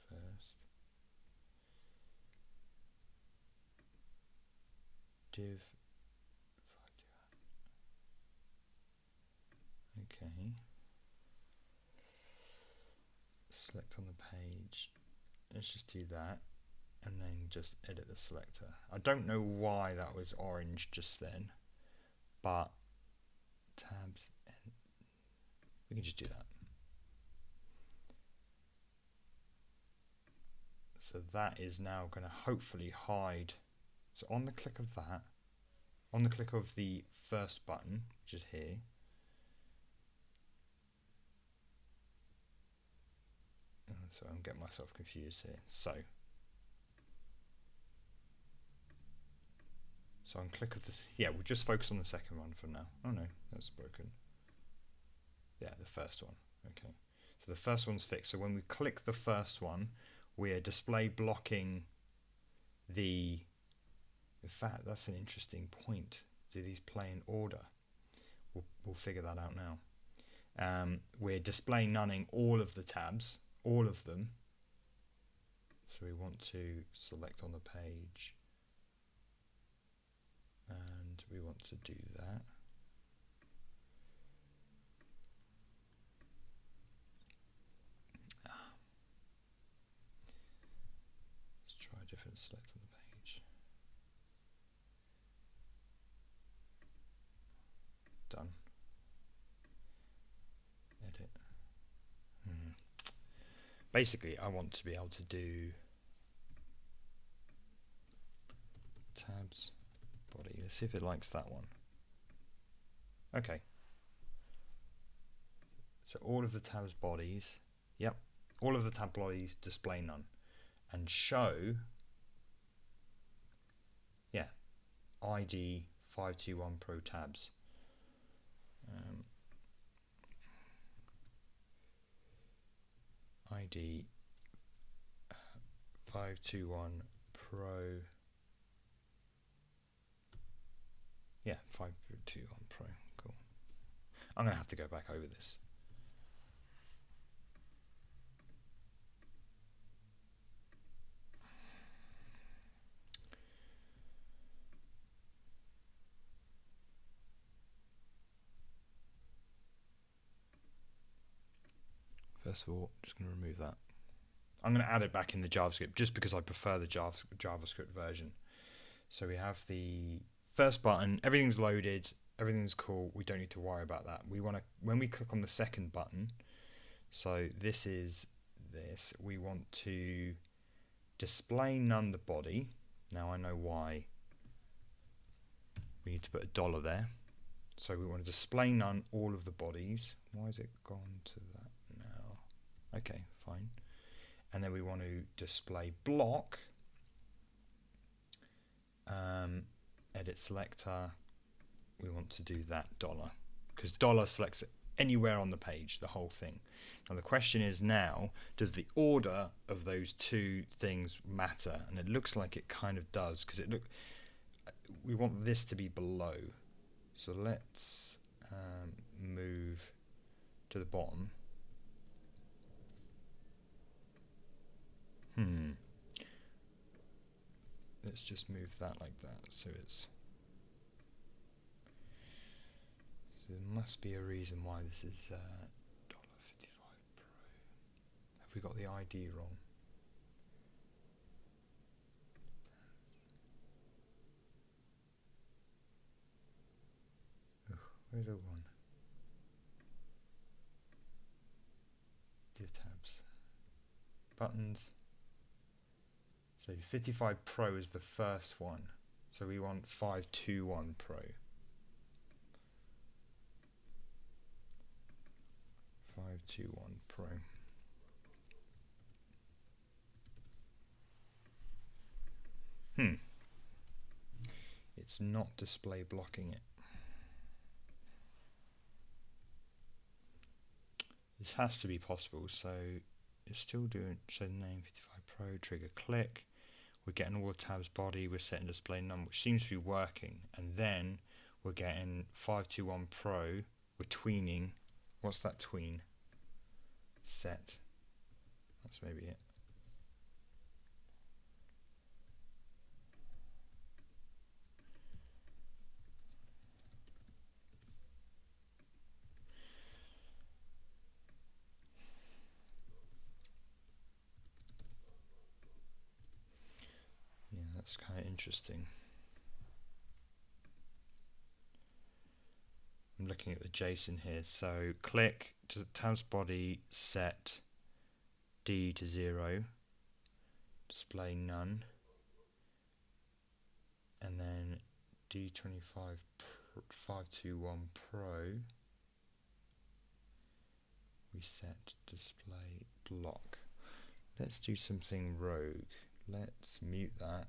First. Div. Okay. Select on the page. Let's just do that. And then just edit the selector. I don't know why that was orange just then. But tabs, and we can just do that. So that is now going to hopefully hide. So on the click of that, on the click of the first button, which is here, so I'm getting myself confused here. So on click of this, yeah, we'll just focus on the second one for now. Oh no, that's broken. Yeah, the first one. Okay, so the first one's fixed. So when we click the first one, we're display blocking the. In fact, that's an interesting point. Do these play in order? We'll figure that out now. We're display nunning all of the tabs, all of them. So we want to select on the page, and we want to do that. Let's try a different select on the page. Done. Edit. Basically, I want to be able to do tabs body. Let's see if it likes that one. Okay. So all of the tabs bodies, yep, all of the tab bodies display none, and show, yeah, ID 521 Pro tabs. ID 521 Pro. Yeah, 521 Pro. Cool. I'm going to have to go back over this. First of all, just going to remove that. I'm going to add it back in the JavaScript just because I prefer the JavaScript version. So we have the first button, everything's loaded, everything's cool, we don't need to worry about that. We want to, when we click on the second button, so this is this, we want to display none the body. Now I know why we need to put $1 there. So we want to display none all of the bodies. Why has it gone to that now? Okay, fine. And then we want to display block, edit selector, we want to do that $, because $, selects anywhere on the page, the whole thing. Now the question is now, does the order of those two things matter? And it looks like it kind of does, because we want this to be below. So let's move to the bottom. Let's just move that like that, so it's. So there must be a reason why this is $55 Pro. Have we got the ID wrong? Where's the one? Div tabs. Buttons. So 55 Pro is the first one. So we want 521 Pro. 521 Pro. It's not display blocking it. This has to be possible, so it's still doing, so name 55 Pro, trigger click, we're getting all the tabs body, we're setting display none, which seems to be working, and then we're getting 521 Pro, we're tweening, what's that tween? Set, that's maybe it. That's kind of interesting. I'm looking at the JSON here. So click to tabs body, set D to 0, display none, and then D25 521 Pro, we set display block. Let's do something rogue. Let's mute that,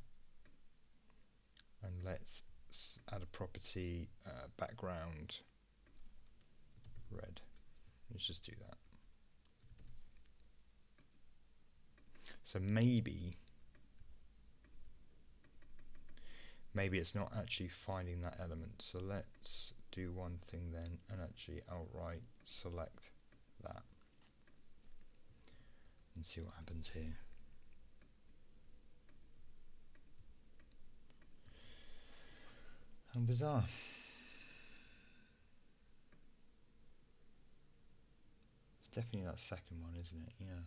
and let's add a property background red. Let's just do that. So maybe it's not actually finding that element. So let's do one thing then and actually outright select that and see what happens here. How bizarre. It's definitely that second one, isn't it? Yeah.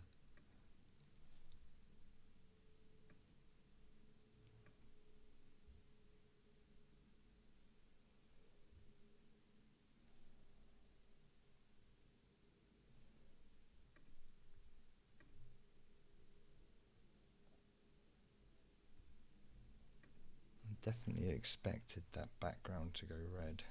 Definitely expected that background to go red.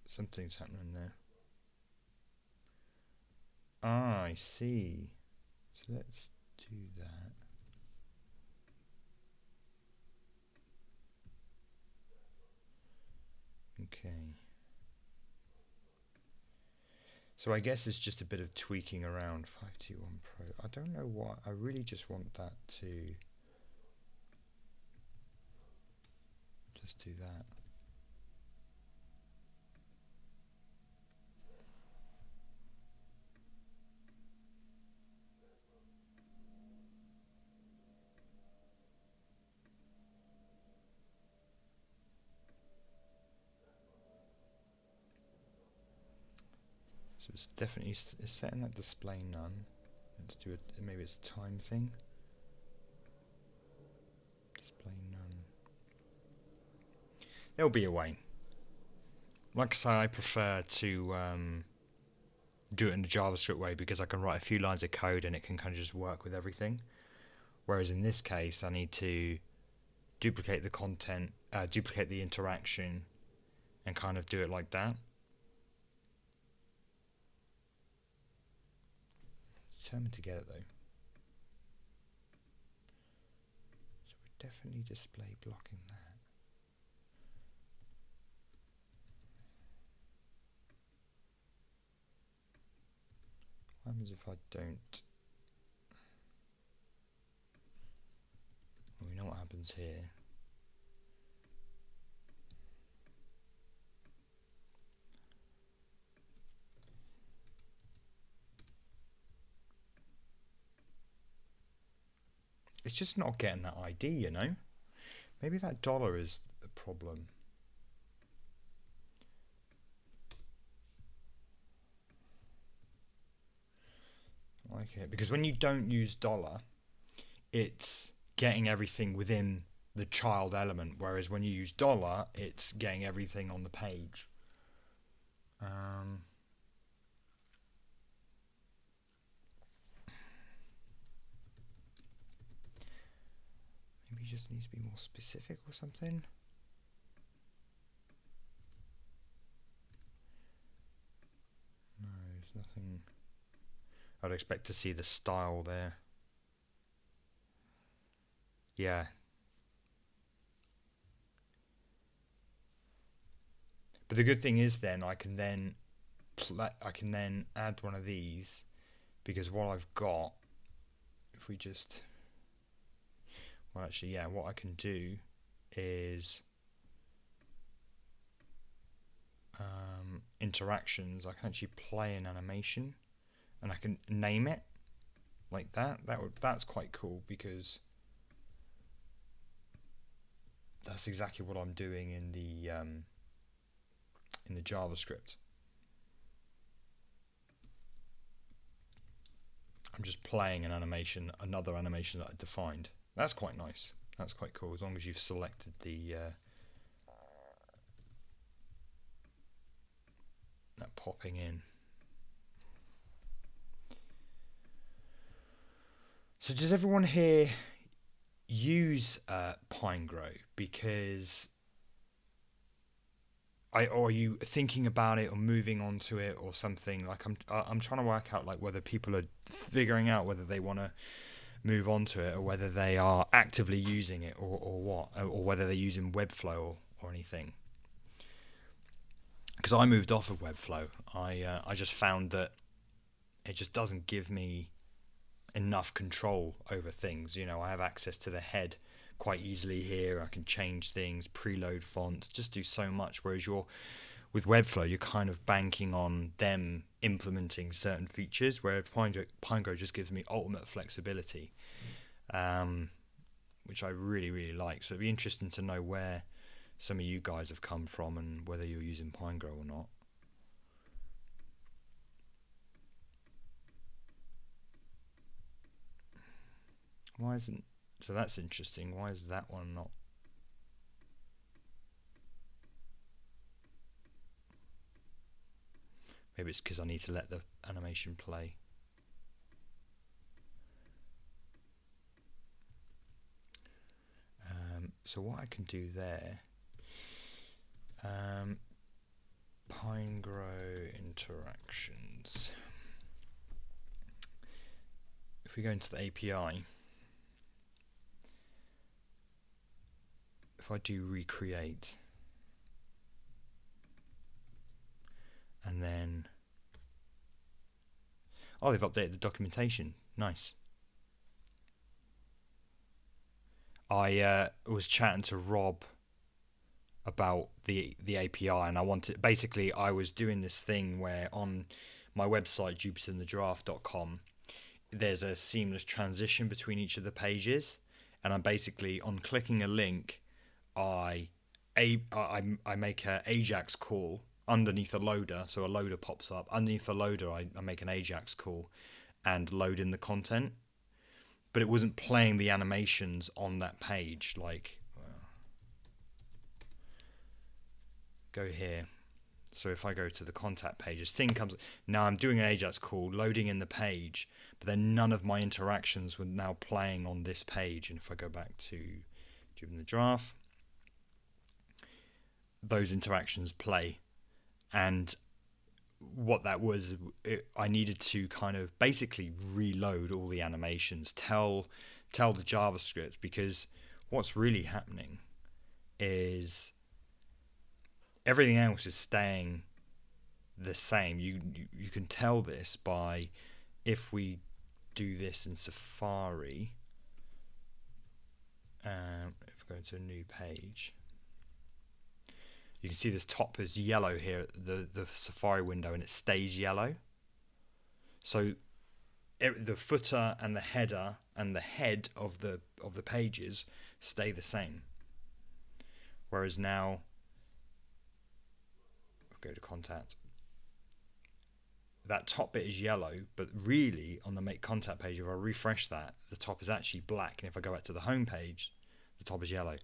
Something's happening there. Ah, I see. So let's do that. Okay. So I guess it's just a bit of tweaking around 521 Pro. I don't know why. I really just want that to just do that. So it's definitely it's setting that display none. Let's do it. Maybe it's a time thing. Display none. There'll be a way. Like I say, I prefer to do it in the JavaScript way because I can write a few lines of code and it can kind of just work with everything. Whereas in this case, I need to duplicate the content, duplicate the interaction, and kind of do it like that. Determined to get it though. So we're definitely display blocking that. What happens if I don't? Well, we know what happens here. It's just not getting that ID, you know? Maybe that dollar is the problem. Okay, because when you don't use dollar, it's getting everything within the child element, whereas when you use dollar, it's getting everything on the page. Maybe it just needs to be more specific or something. No, there's nothing. I'd expect to see the style there. Yeah. But the good thing is then I can then add one of these, because what I've got, if we just, well actually yeah, what I can do is interactions. I can actually play an animation and I can name it like that. That's quite cool, because that's exactly what I'm doing in the JavaScript. I'm just playing an animation, another animation that I defined. That's quite nice. That's quite cool, as long as you've selected the that popping in. So does everyone here use Pinegrow? Because or are you thinking about it or moving on to it or something? Like I'm trying to work out like whether people are figuring out whether they want to move on to it or whether they are actively using it or what, or whether they're using Webflow or anything. Because I moved off of Webflow. I just found that it just doesn't give me enough control over things. You know, I have access to the head quite easily here. I can change things, preload fonts, just do so much. Whereas with Webflow, you're kind of banking on them implementing certain features, where Pinegrow just gives me ultimate flexibility, which I really, really like. So it'd be interesting to know where some of you guys have come from and whether you're using Pinegrow or not. Why isn't... So that's interesting. Why is that one not... Maybe it's because I need to let the animation play. So what I can do there... Pinegrow interactions. If we go into the API, if I do recreate, and then, oh, they've updated the documentation. Nice. I was chatting to Rob about the API, and I was doing this thing where on my website jupiterandthedraft.com there's a seamless transition between each of the pages, and I'm basically on clicking a link I make an Ajax call underneath a loader, so a loader pops up underneath the loader. I make an Ajax call and load in the content, but it wasn't playing the animations on that page. Like, go here. So if I go to the contact page, this thing comes. Now I'm doing an Ajax call, loading in the page, but then none of my interactions were now playing on this page. And if I go back to Jupyter the Draft, those interactions play. And what that was, I needed to kind of basically reload all the animations, tell the JavaScript, because what's really happening is everything else is staying the same. You can tell this by, if we do this in Safari, if we go to a new page, you can see this top is yellow here, the Safari window, and it stays yellow. So the footer and the header and the head of the pages stay the same. Whereas now, go to contact, that top bit is yellow, but really on the make contact page, if I refresh that, the top is actually black, and if I go back to the home page, the top is yellow.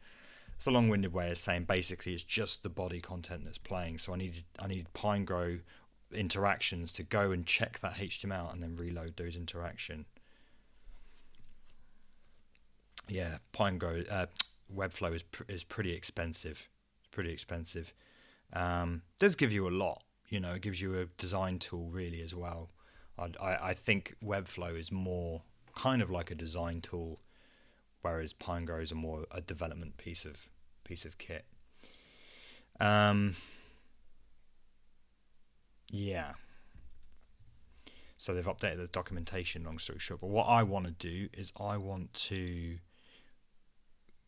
It's a long-winded way of saying basically it's just the body content that's playing. So I need Pinegrow interactions to go and check that HTML and then reload those interaction. Yeah, Pinegrow Webflow is pretty expensive. It's pretty expensive. Does give you a lot, you know. It gives you a design tool really as well. I think Webflow is more kind of like a design tool, whereas Pinegrow is more a development piece of kit. Yeah. So they've updated the documentation, long story short. But what I want to do is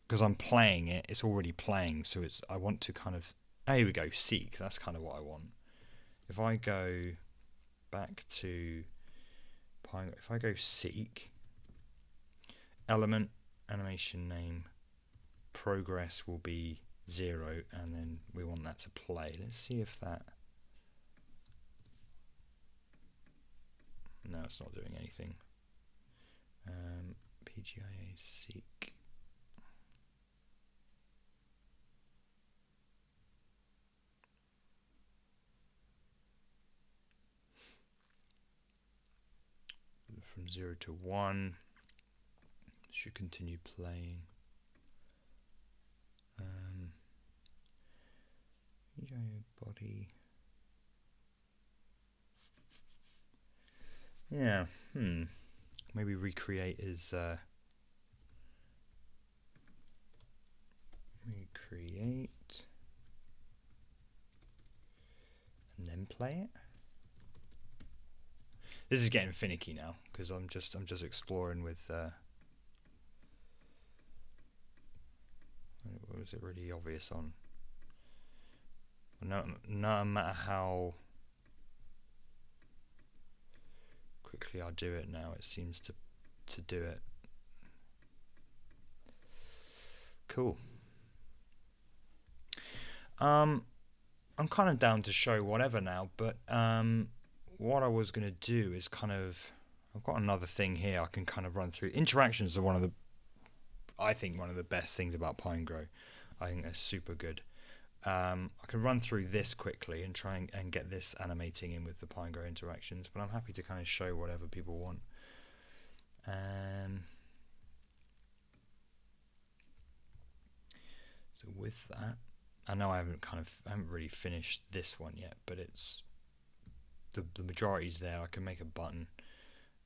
because I'm playing it, it's already playing, so I want to kind of, here we go, seek. That's kind of what I want. If I go back to Pinegrow, if I go seek, element, animation name, progress will be 0, and then we want that to play. Let's see if that... No, it's not doing anything. PGIA seek. from 0 to 1. Should continue playing. Body. Yeah. Maybe recreate is recreate and then play it. This is getting finicky now because I'm just exploring with. Was it really obvious on? No matter how quickly I do it now, it seems to do it. Cool. I'm kind of down to show whatever now, but what I was going to do is I've got another thing here I can kind of run through. Interactions are one of the best things about Pinegrow. I think they're super good. I can run through this quickly and try and get this animating in with the Pinegrow interactions, but I'm happy to kind of show whatever people want. So with that, I know I haven't really finished this one yet, but it's the majority's there. I can make a button,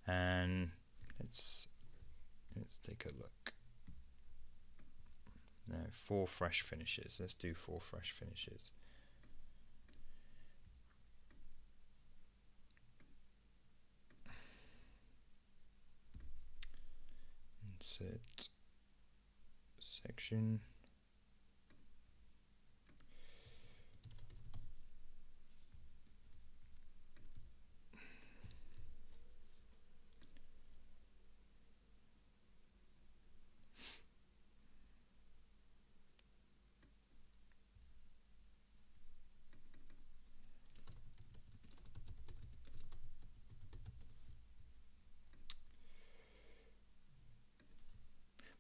and let's take a look. No, 4 fresh finishes. Let's do 4 fresh finishes. Insert section.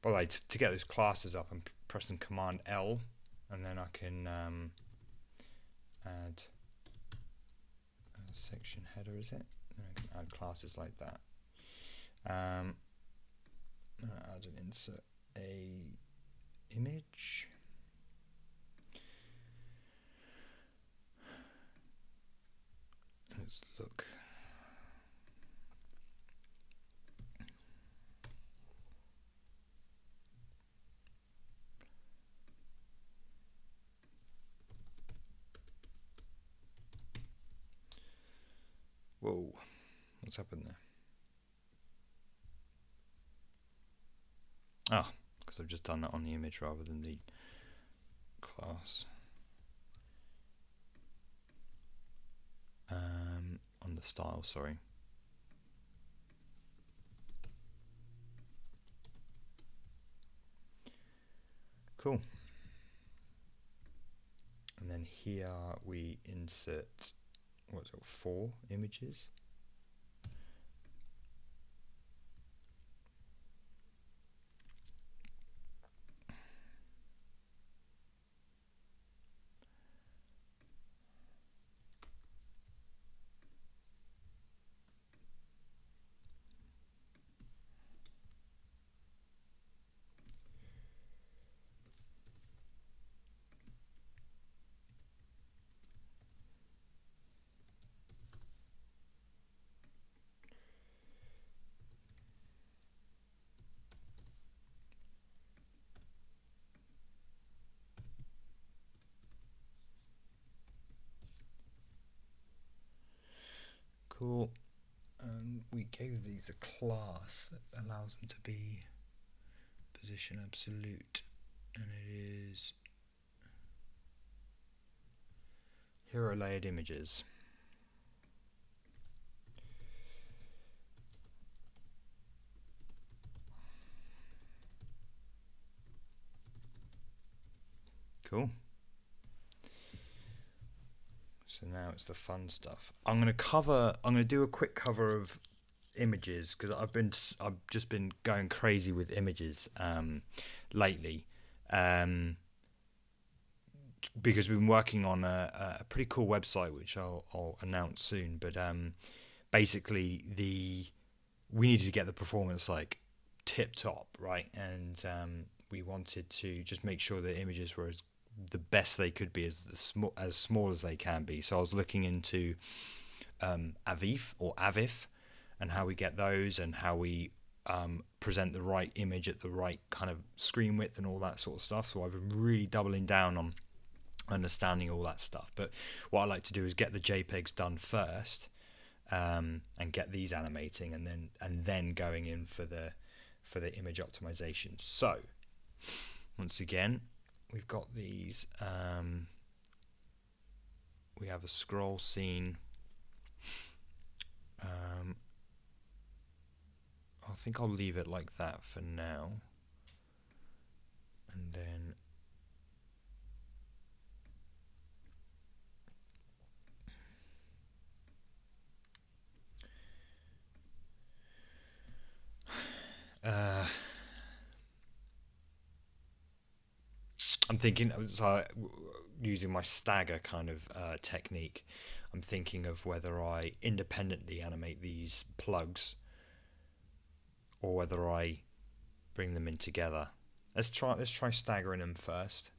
By the way, to get those classes up, I'm pressing Command L, and then I can add a section header. Is it? And I can add classes like that. Add an insert a image. Let's look. Whoa, what's happened there? Ah, because I've just done that on the image rather than the class. On the style, sorry. Cool. And then here we insert, what's it, 4 images. Cool. And we gave these a class that allows them to be position absolute, and it is hero layered images. Cool. So now it's the fun stuff. I'm going to do a quick cover of images because I've just been going crazy with images lately, because we've been working on a pretty cool website which I'll announce soon. But basically, we needed to get the performance like tip top, right? And we wanted to just make sure the images were the best they could be, as small as they can be. So I was looking into Avif and how we get those, and how we present the right image at the right kind of screen width and all that sort of stuff. So I've been really doubling down on understanding all that stuff. But what I like to do is get the JPEGs done first, and get these animating, and then going in for the image optimization. So once again, we've got these. We have a scroll scene. I think I'll leave it like that for now, and then I'm thinking, so using my stagger kind of technique, I'm thinking of whether I independently animate these plugs or whether I bring them in together. Let's try staggering them first.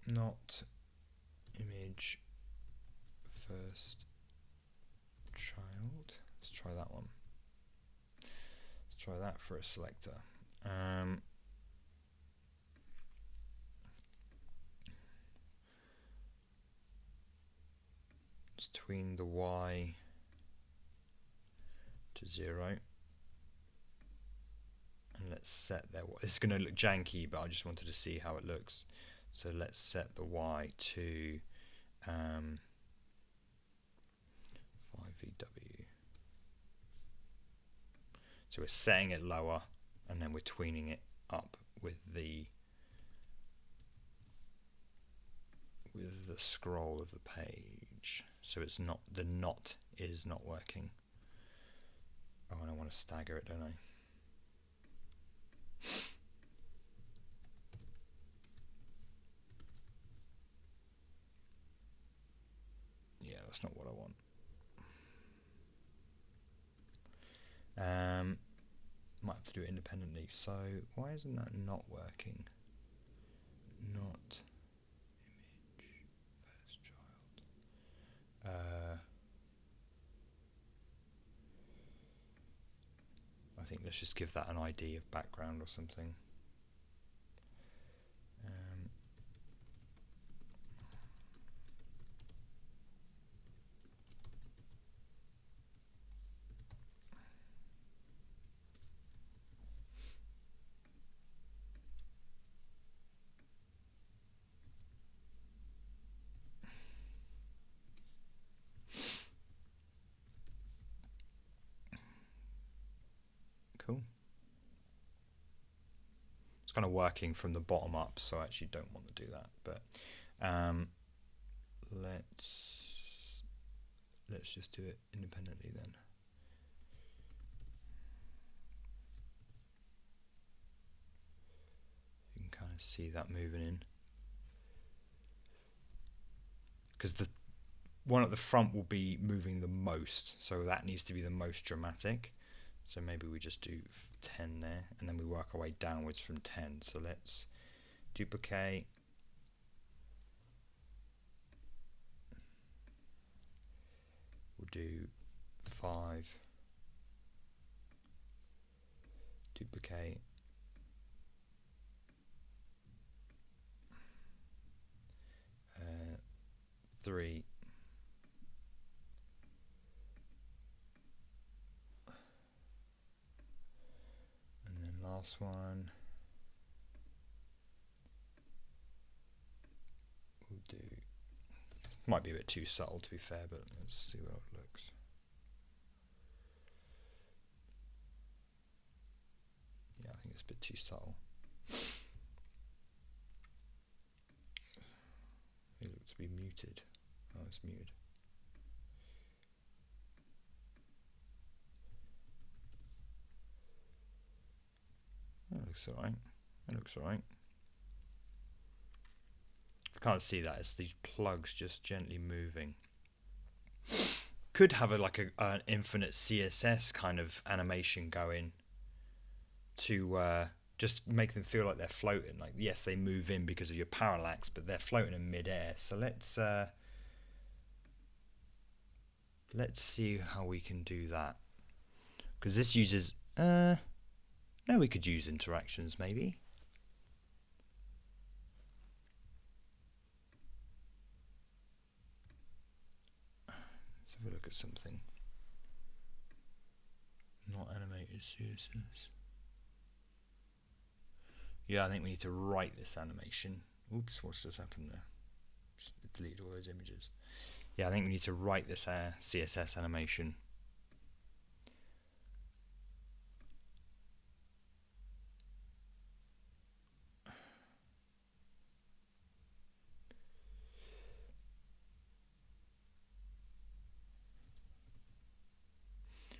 Not image first child. Let's try that one. Let's try that for a selector. Let's tween the Y to 0. And let's set that. It's going to look janky, but I just wanted to see how it looks. So let's set the Y to 5VW. So we're setting it lower, and then we're tweening it up with the scroll of the page. So it's not, the knot is not working. Oh, and I want to stagger it, don't I? Yeah, that's not what I want. Might have to do it independently. So why isn't that not working? Not image first child. I think let's just give that an ID of background or something. Cool. It's kind of working from the bottom up, so I actually don't want to do that. But let's just do it independently then. You can kind of see that moving in, because the one at the front will be moving the most, so that needs to be the most dramatic. So maybe we just do 10 there, and then we work our way downwards from 10. So let's duplicate. We'll do 5. Duplicate. 3. Last one we'll do, might be a bit too subtle to be fair, but let's see how it looks. Yeah, I think it's a bit too subtle. It looks to be muted. Oh, it's muted. That looks alright. That looks alright. I can't see that. It's these plugs just gently moving. Could have an infinite CSS kind of animation going to just make them feel like they're floating. Like, yes, they move in because of your parallax, but they're floating in midair. So let's see how we can do that. Because this uses no, we could use interactions maybe. Let's have a look at something. Not animated CSS. Yeah, I think we need to write this animation. Oops, what's just happened there? Just deleted all those images. Yeah, I think we need to write this CSS animation.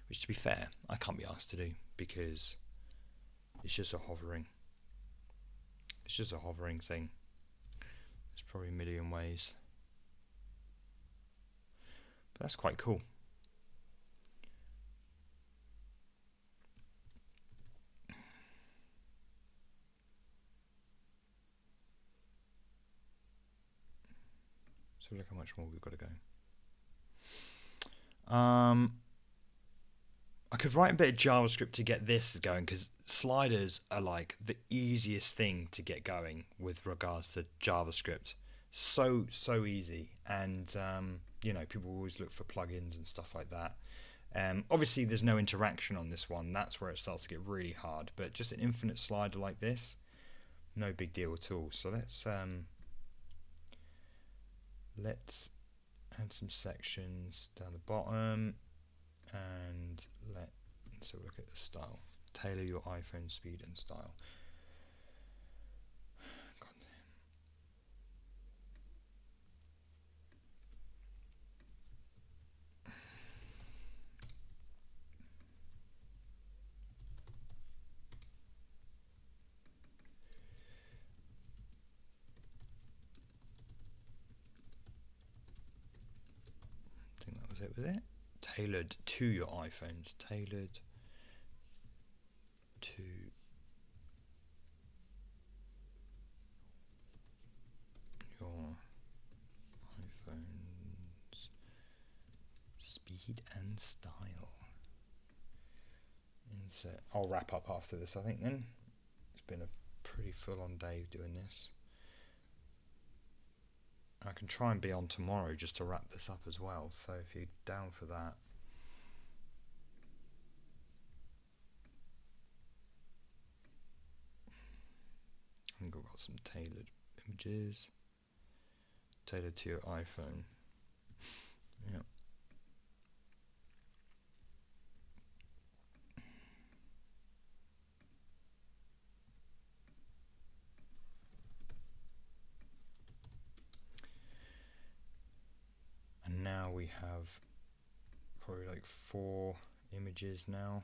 Which, to be fair, I can't be asked to do because it's just a hovering. It's just a hovering thing. There's probably a million ways. But that's quite cool. So look how much more we've got to go. I could write a bit of JavaScript to get this going, because sliders are like the easiest thing to get going with regards to JavaScript. So easy, and you know, people always look for plugins and stuff like that. Obviously, there's no interaction on this one. That's where it starts to get really hard. But just an infinite slider like this, no big deal at all. So let's add some sections down the bottom. And let's have a look at the style. Tailor your iPhone speed and style. God damn. I think that was it with it. Tailored to your iPhones. Tailored to your iPhone's speed and style. Insert. I'll wrap up after this, I think, then. It's been a pretty full-on day doing this. I can try and be on tomorrow just to wrap this up as well, so if you're down for that. I think I've got some tailored images. Tailored to your iPhone. Yeah. And now we have probably like 4 images now.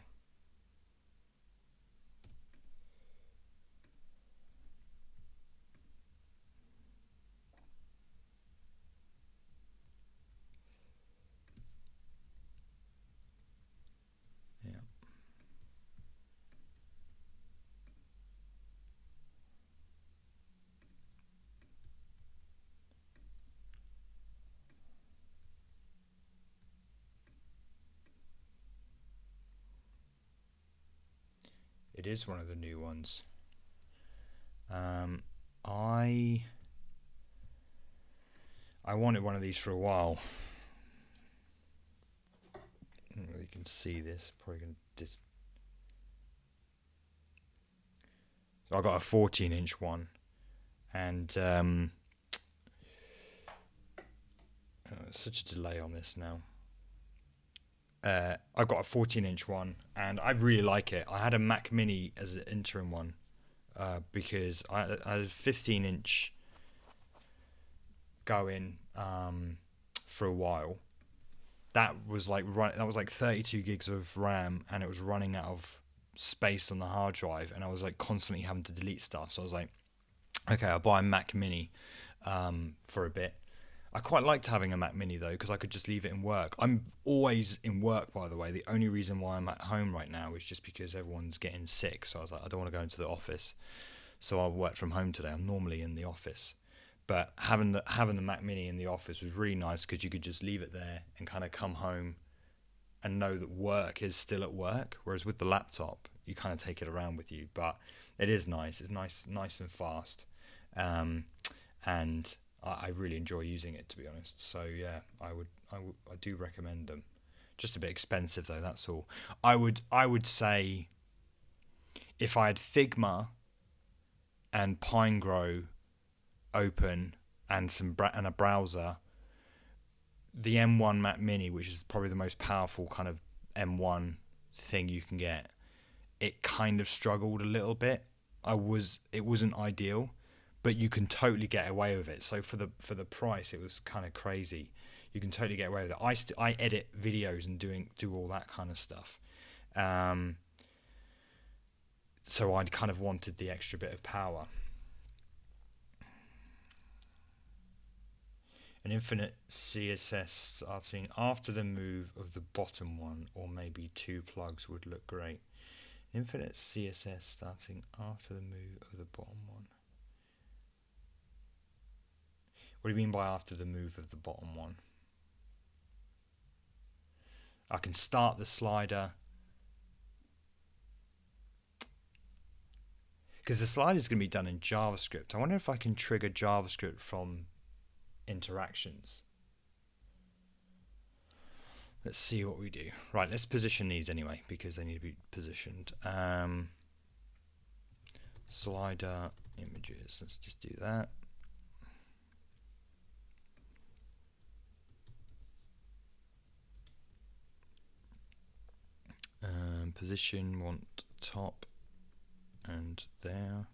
Yeah. It is one of the new ones. I wanted one of these for a while. I don't know if you can see this. Probably going to. So I got a 14-inch one, and such a delay on this now. I've got a 14-inch one, and I really like it. I had a Mac Mini as an interim one because I had a 15-inch going for a while. That was like 32 gigs of RAM, and it was running out of space on the hard drive, and I was like constantly having to delete stuff. So I was like, okay, I'll buy a Mac Mini for a bit. I quite liked having a Mac Mini though, because I could just leave it in work. I'm always in work, by the way. The only reason why I'm at home right now is just because everyone's getting sick. So I was like, I don't want to go into the office, so I worked from home today. I'm normally in the office, but having the Mac Mini in the office was really nice because you could just leave it there and kind of come home and know that work is still at work. Whereas with the laptop, you kind of take it around with you. But it is nice. It's nice and fast, and I really enjoy using it, to be honest. So yeah, I do recommend them. Just a bit expensive though. That's all. I would say if I had Figma and Pinegrow open and and a browser, the M1 Mac Mini, which is probably the most powerful kind of M1 thing you can get, it kind of struggled a little bit. It wasn't ideal, but you can totally get away with it. So for the price, it was kind of crazy. You can totally get away with it. I edit videos and do all that kind of stuff. So I kind of wanted the extra bit of power. An infinite CSS starting after the move of the bottom one, or maybe 2 plugs would look great. Infinite CSS starting after the move of the bottom one. What do you mean by after the move of the bottom one? I can start the slider, because the slider is going to be done in JavaScript. I wonder if I can trigger JavaScript from interactions. Let's see what we do. Right, let's position these anyway, because they need to be positioned. Slider images, let's just do that. Position, want top and there.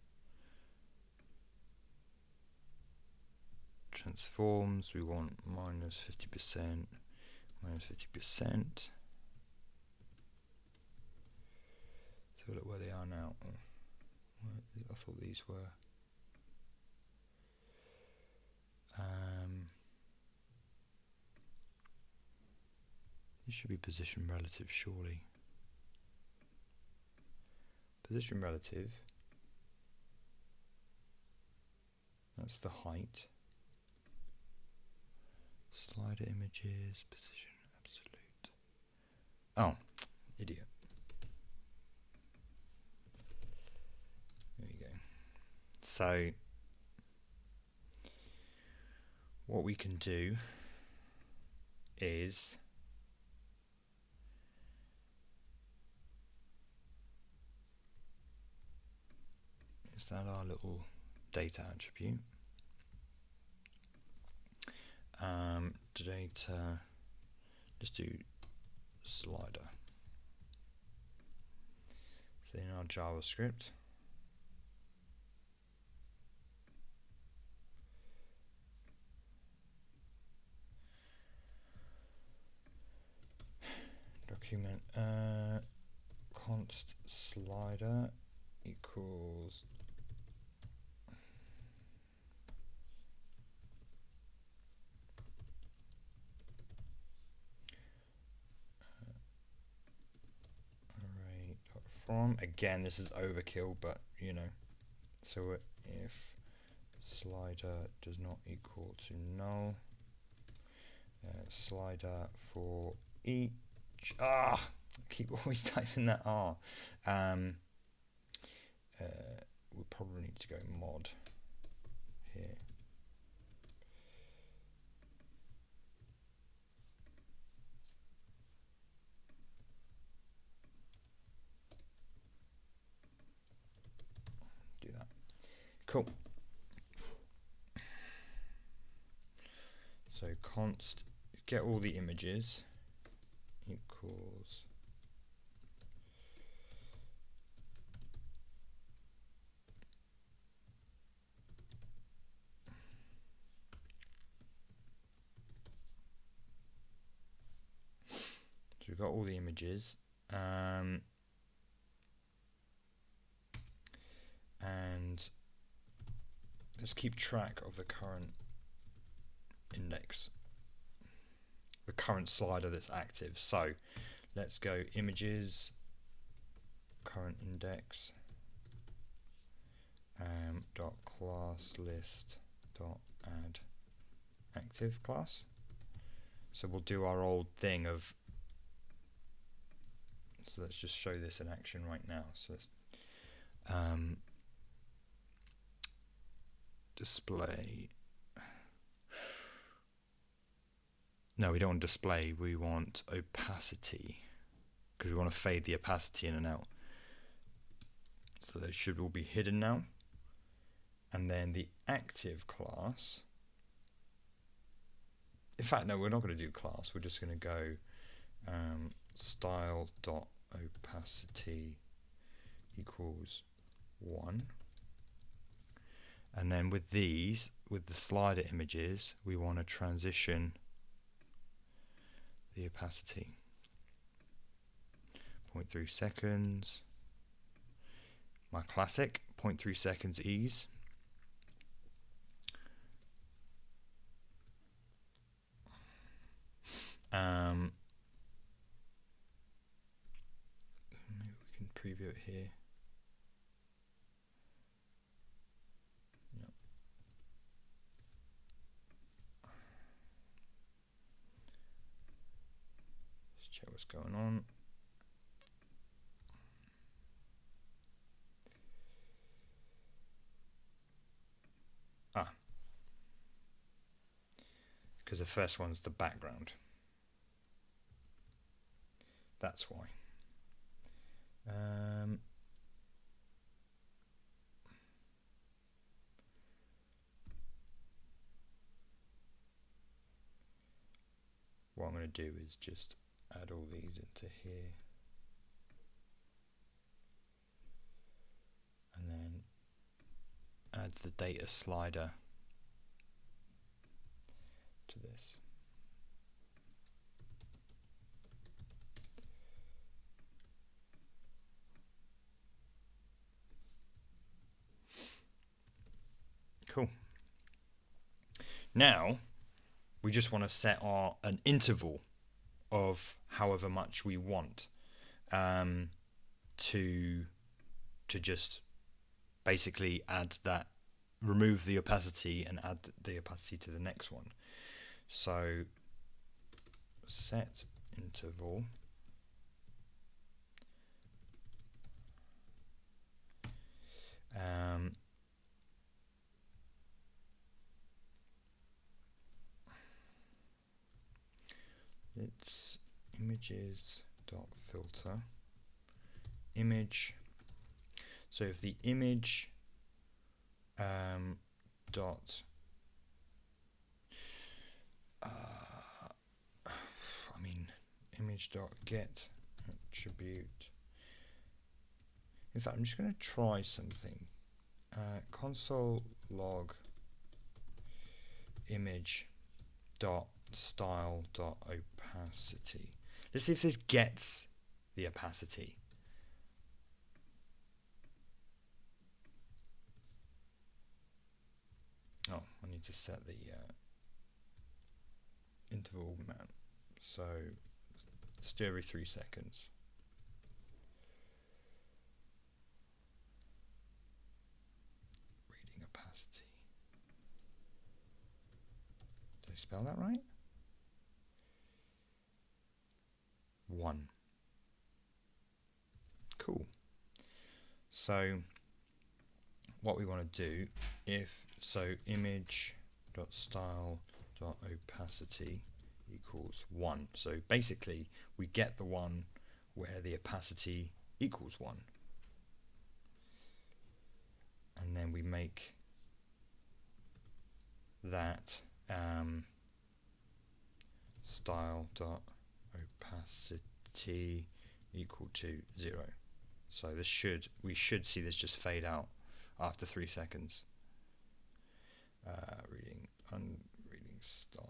Transforms, we want minus 50%, minus 50%. So look where they are now. I thought these were. This should be position relative, surely. Position relative. That's the height. Slider images, position absolute. Oh, idiot. There you go. So what we can do is add our little data attribute. Data, let's do slider. So in our JavaScript, document const slider equals array.from. Again, this is overkill, but you know. So if slider does not equal to null, slider for each. I keep always typing that R. We probably need to go mod here. Do that. Cool. So const get all the images equals so we've got all the images. and let's keep track of the current index, the current slider that's active. So let's go images, current index, dot class list dot add active class. So we'll do our old thing of, so let's just show this in action right now. So let's display, no, we don't want display, we want opacity, because we want to fade the opacity in and out. So they should all be hidden now. And then the active class, in fact, no, we're not going to do class, we're just going to go style.opacity equals 1. And then with these, with the slider images, we want to transition the opacity. 0.3 seconds. My classic 0.3 seconds ease. Maybe we can preview it here. Yep. Let's check what's going on. Because the first one's the background. That's why. What I'm going to do is just add all these into here. And then add the data slider to this. Cool. Now we just want to set an interval of however much we want to just basically add that, remove the opacity and add the opacity to the next one. So set interval it's images dot filter image. So if the image dot image dot get attribute. In fact, I'm just going to try something. Console log image dot style dot opacity. Let's see if this gets the opacity. Oh, I need to set the interval map. So let's do every 3 seconds. Reading opacity. Did I spell that right? 1. Cool. So what we want to do, image.style.opacity equals 1. So basically we get the one where the opacity equals 1. And then we make that style.opacity equal to 0. So we should see this just fade out after 3 seconds. Reading style.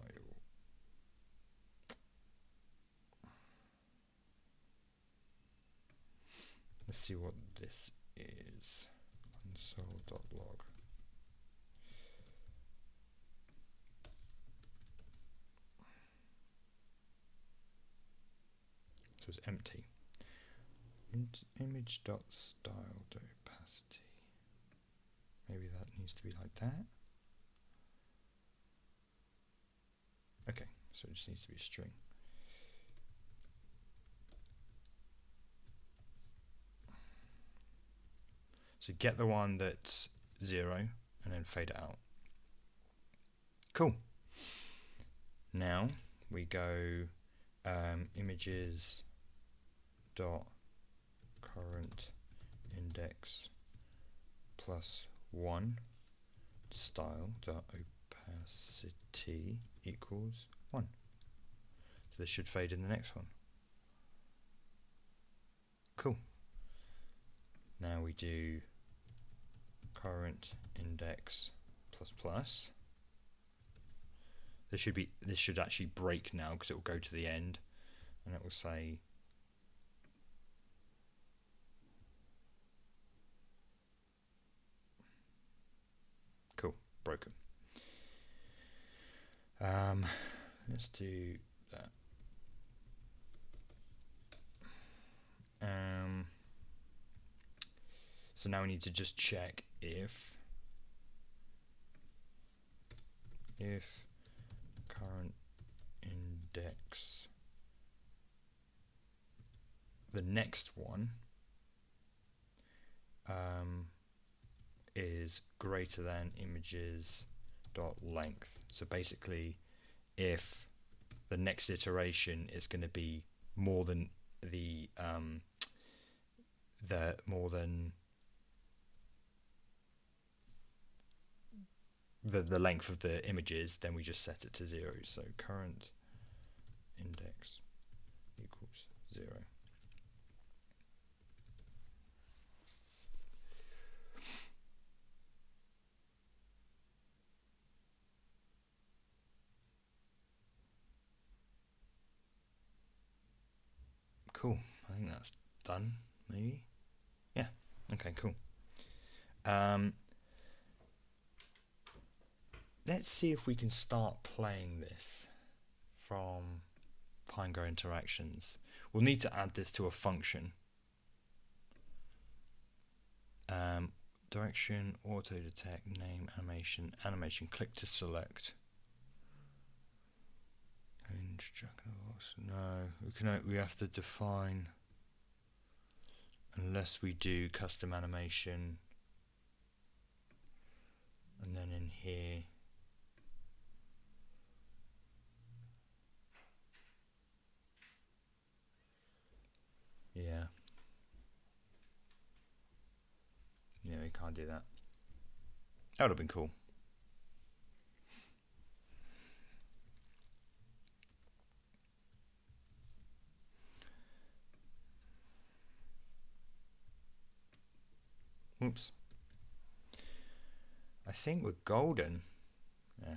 Let's see what this is. console.log. So it's empty. Image.style.opacity. Maybe that needs to be like that. Okay, so it just needs to be a string. So get the one that's 0 and then fade it out. Cool. Now we go images dot current index plus 1 style dot opacity equals 1. So this should fade in the next one. Cool. Now we do current index plus plus. This should actually break now because it will go to the end and it will say cool, broken. Let's do that. So now we need to just check if current index, the next one is greater than images dot length. So basically, if the next iteration is going to be more than the length of the images, then we just set it to 0. So current index equals 0. Cool. I think that's done, maybe. Yeah. Okay, cool. Let's see if we can start playing this from Pinegrow interactions. We'll need to add this to a function. Direction, auto detect, name, animation, click to select. No, we have to define, unless we do custom animation, and then in here yeah, we can't do that. That would have been cool. Oops. I think we're golden. Yeah,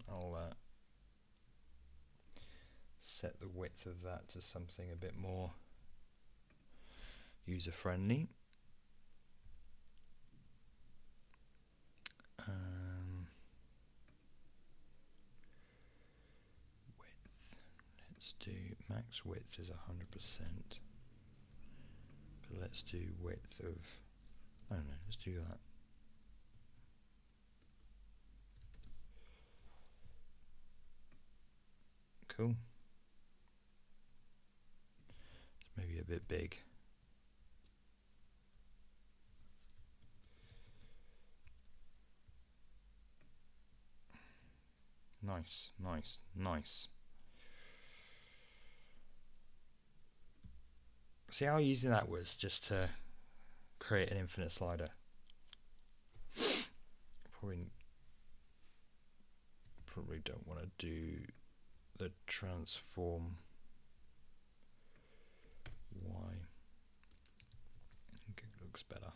I'll set the width of that to something a bit more user-friendly. Width. Let's do max width is 100%. But let's do width of, I don't know, let's do that. Cool. It's maybe a bit big. Nice, nice, nice. See how easy that was just to create an infinite slider? Probably don't want to do the transform Y. I think it looks better.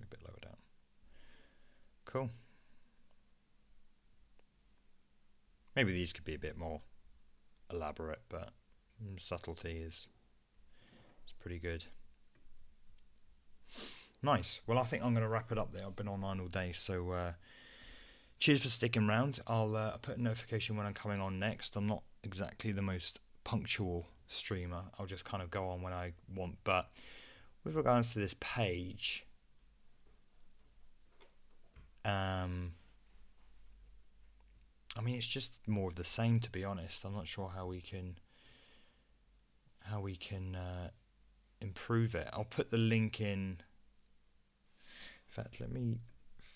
A bit lower down. Cool. Maybe these could be a bit more elaborate, but subtlety is pretty good. Nice. Well, I think I'm going to wrap it up there. I've been online all day, so cheers for sticking around. I'll put a notification when I'm coming on next. I'm not exactly the most punctual streamer. I'll just kind of go on when I want. But with regards to this page, I mean, it's just more of the same, to be honest. I'm not sure how we can improve it. I'll put the link in. In fact, let me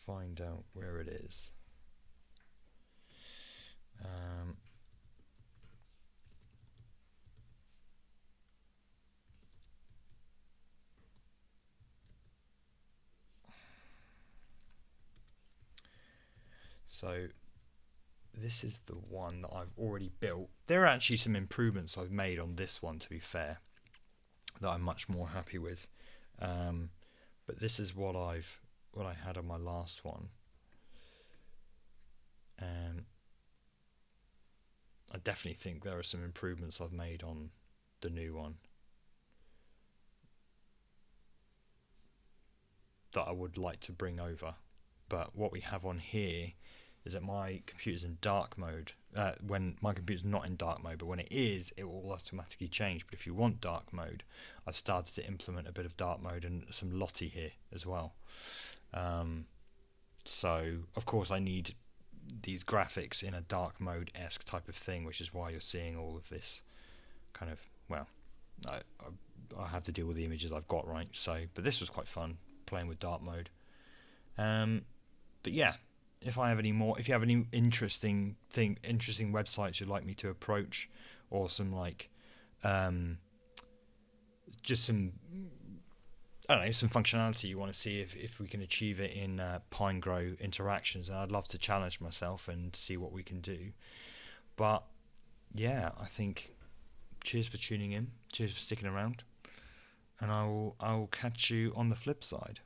find out where it is. So this is the one that I've already built. There are actually some improvements I've made on this one, to be fair, that I'm much more happy with. But this is what I had on my last one. And I definitely think there are some improvements I've made on the new one that I would like to bring over. But what we have on here is that my computer's in dark mode. When my computer's not in dark mode, but when it is, it will automatically change. But if you want dark mode, I've started to implement a bit of dark mode and some Lottie here as well. So of course I need these graphics in a dark mode-esque type of thing, which is why you're seeing all of this kind of, well, I have to deal with the images I've got, right? So, but this was quite fun playing with dark mode. But yeah, if you have any interesting websites you'd like me to approach, or some like just some, I don't know, some functionality you want to see if we can achieve it in Pinegrow interactions, and I'd love to challenge myself and see what we can do. But yeah, I think cheers for tuning in, cheers for sticking around, and I will catch you on the flip side.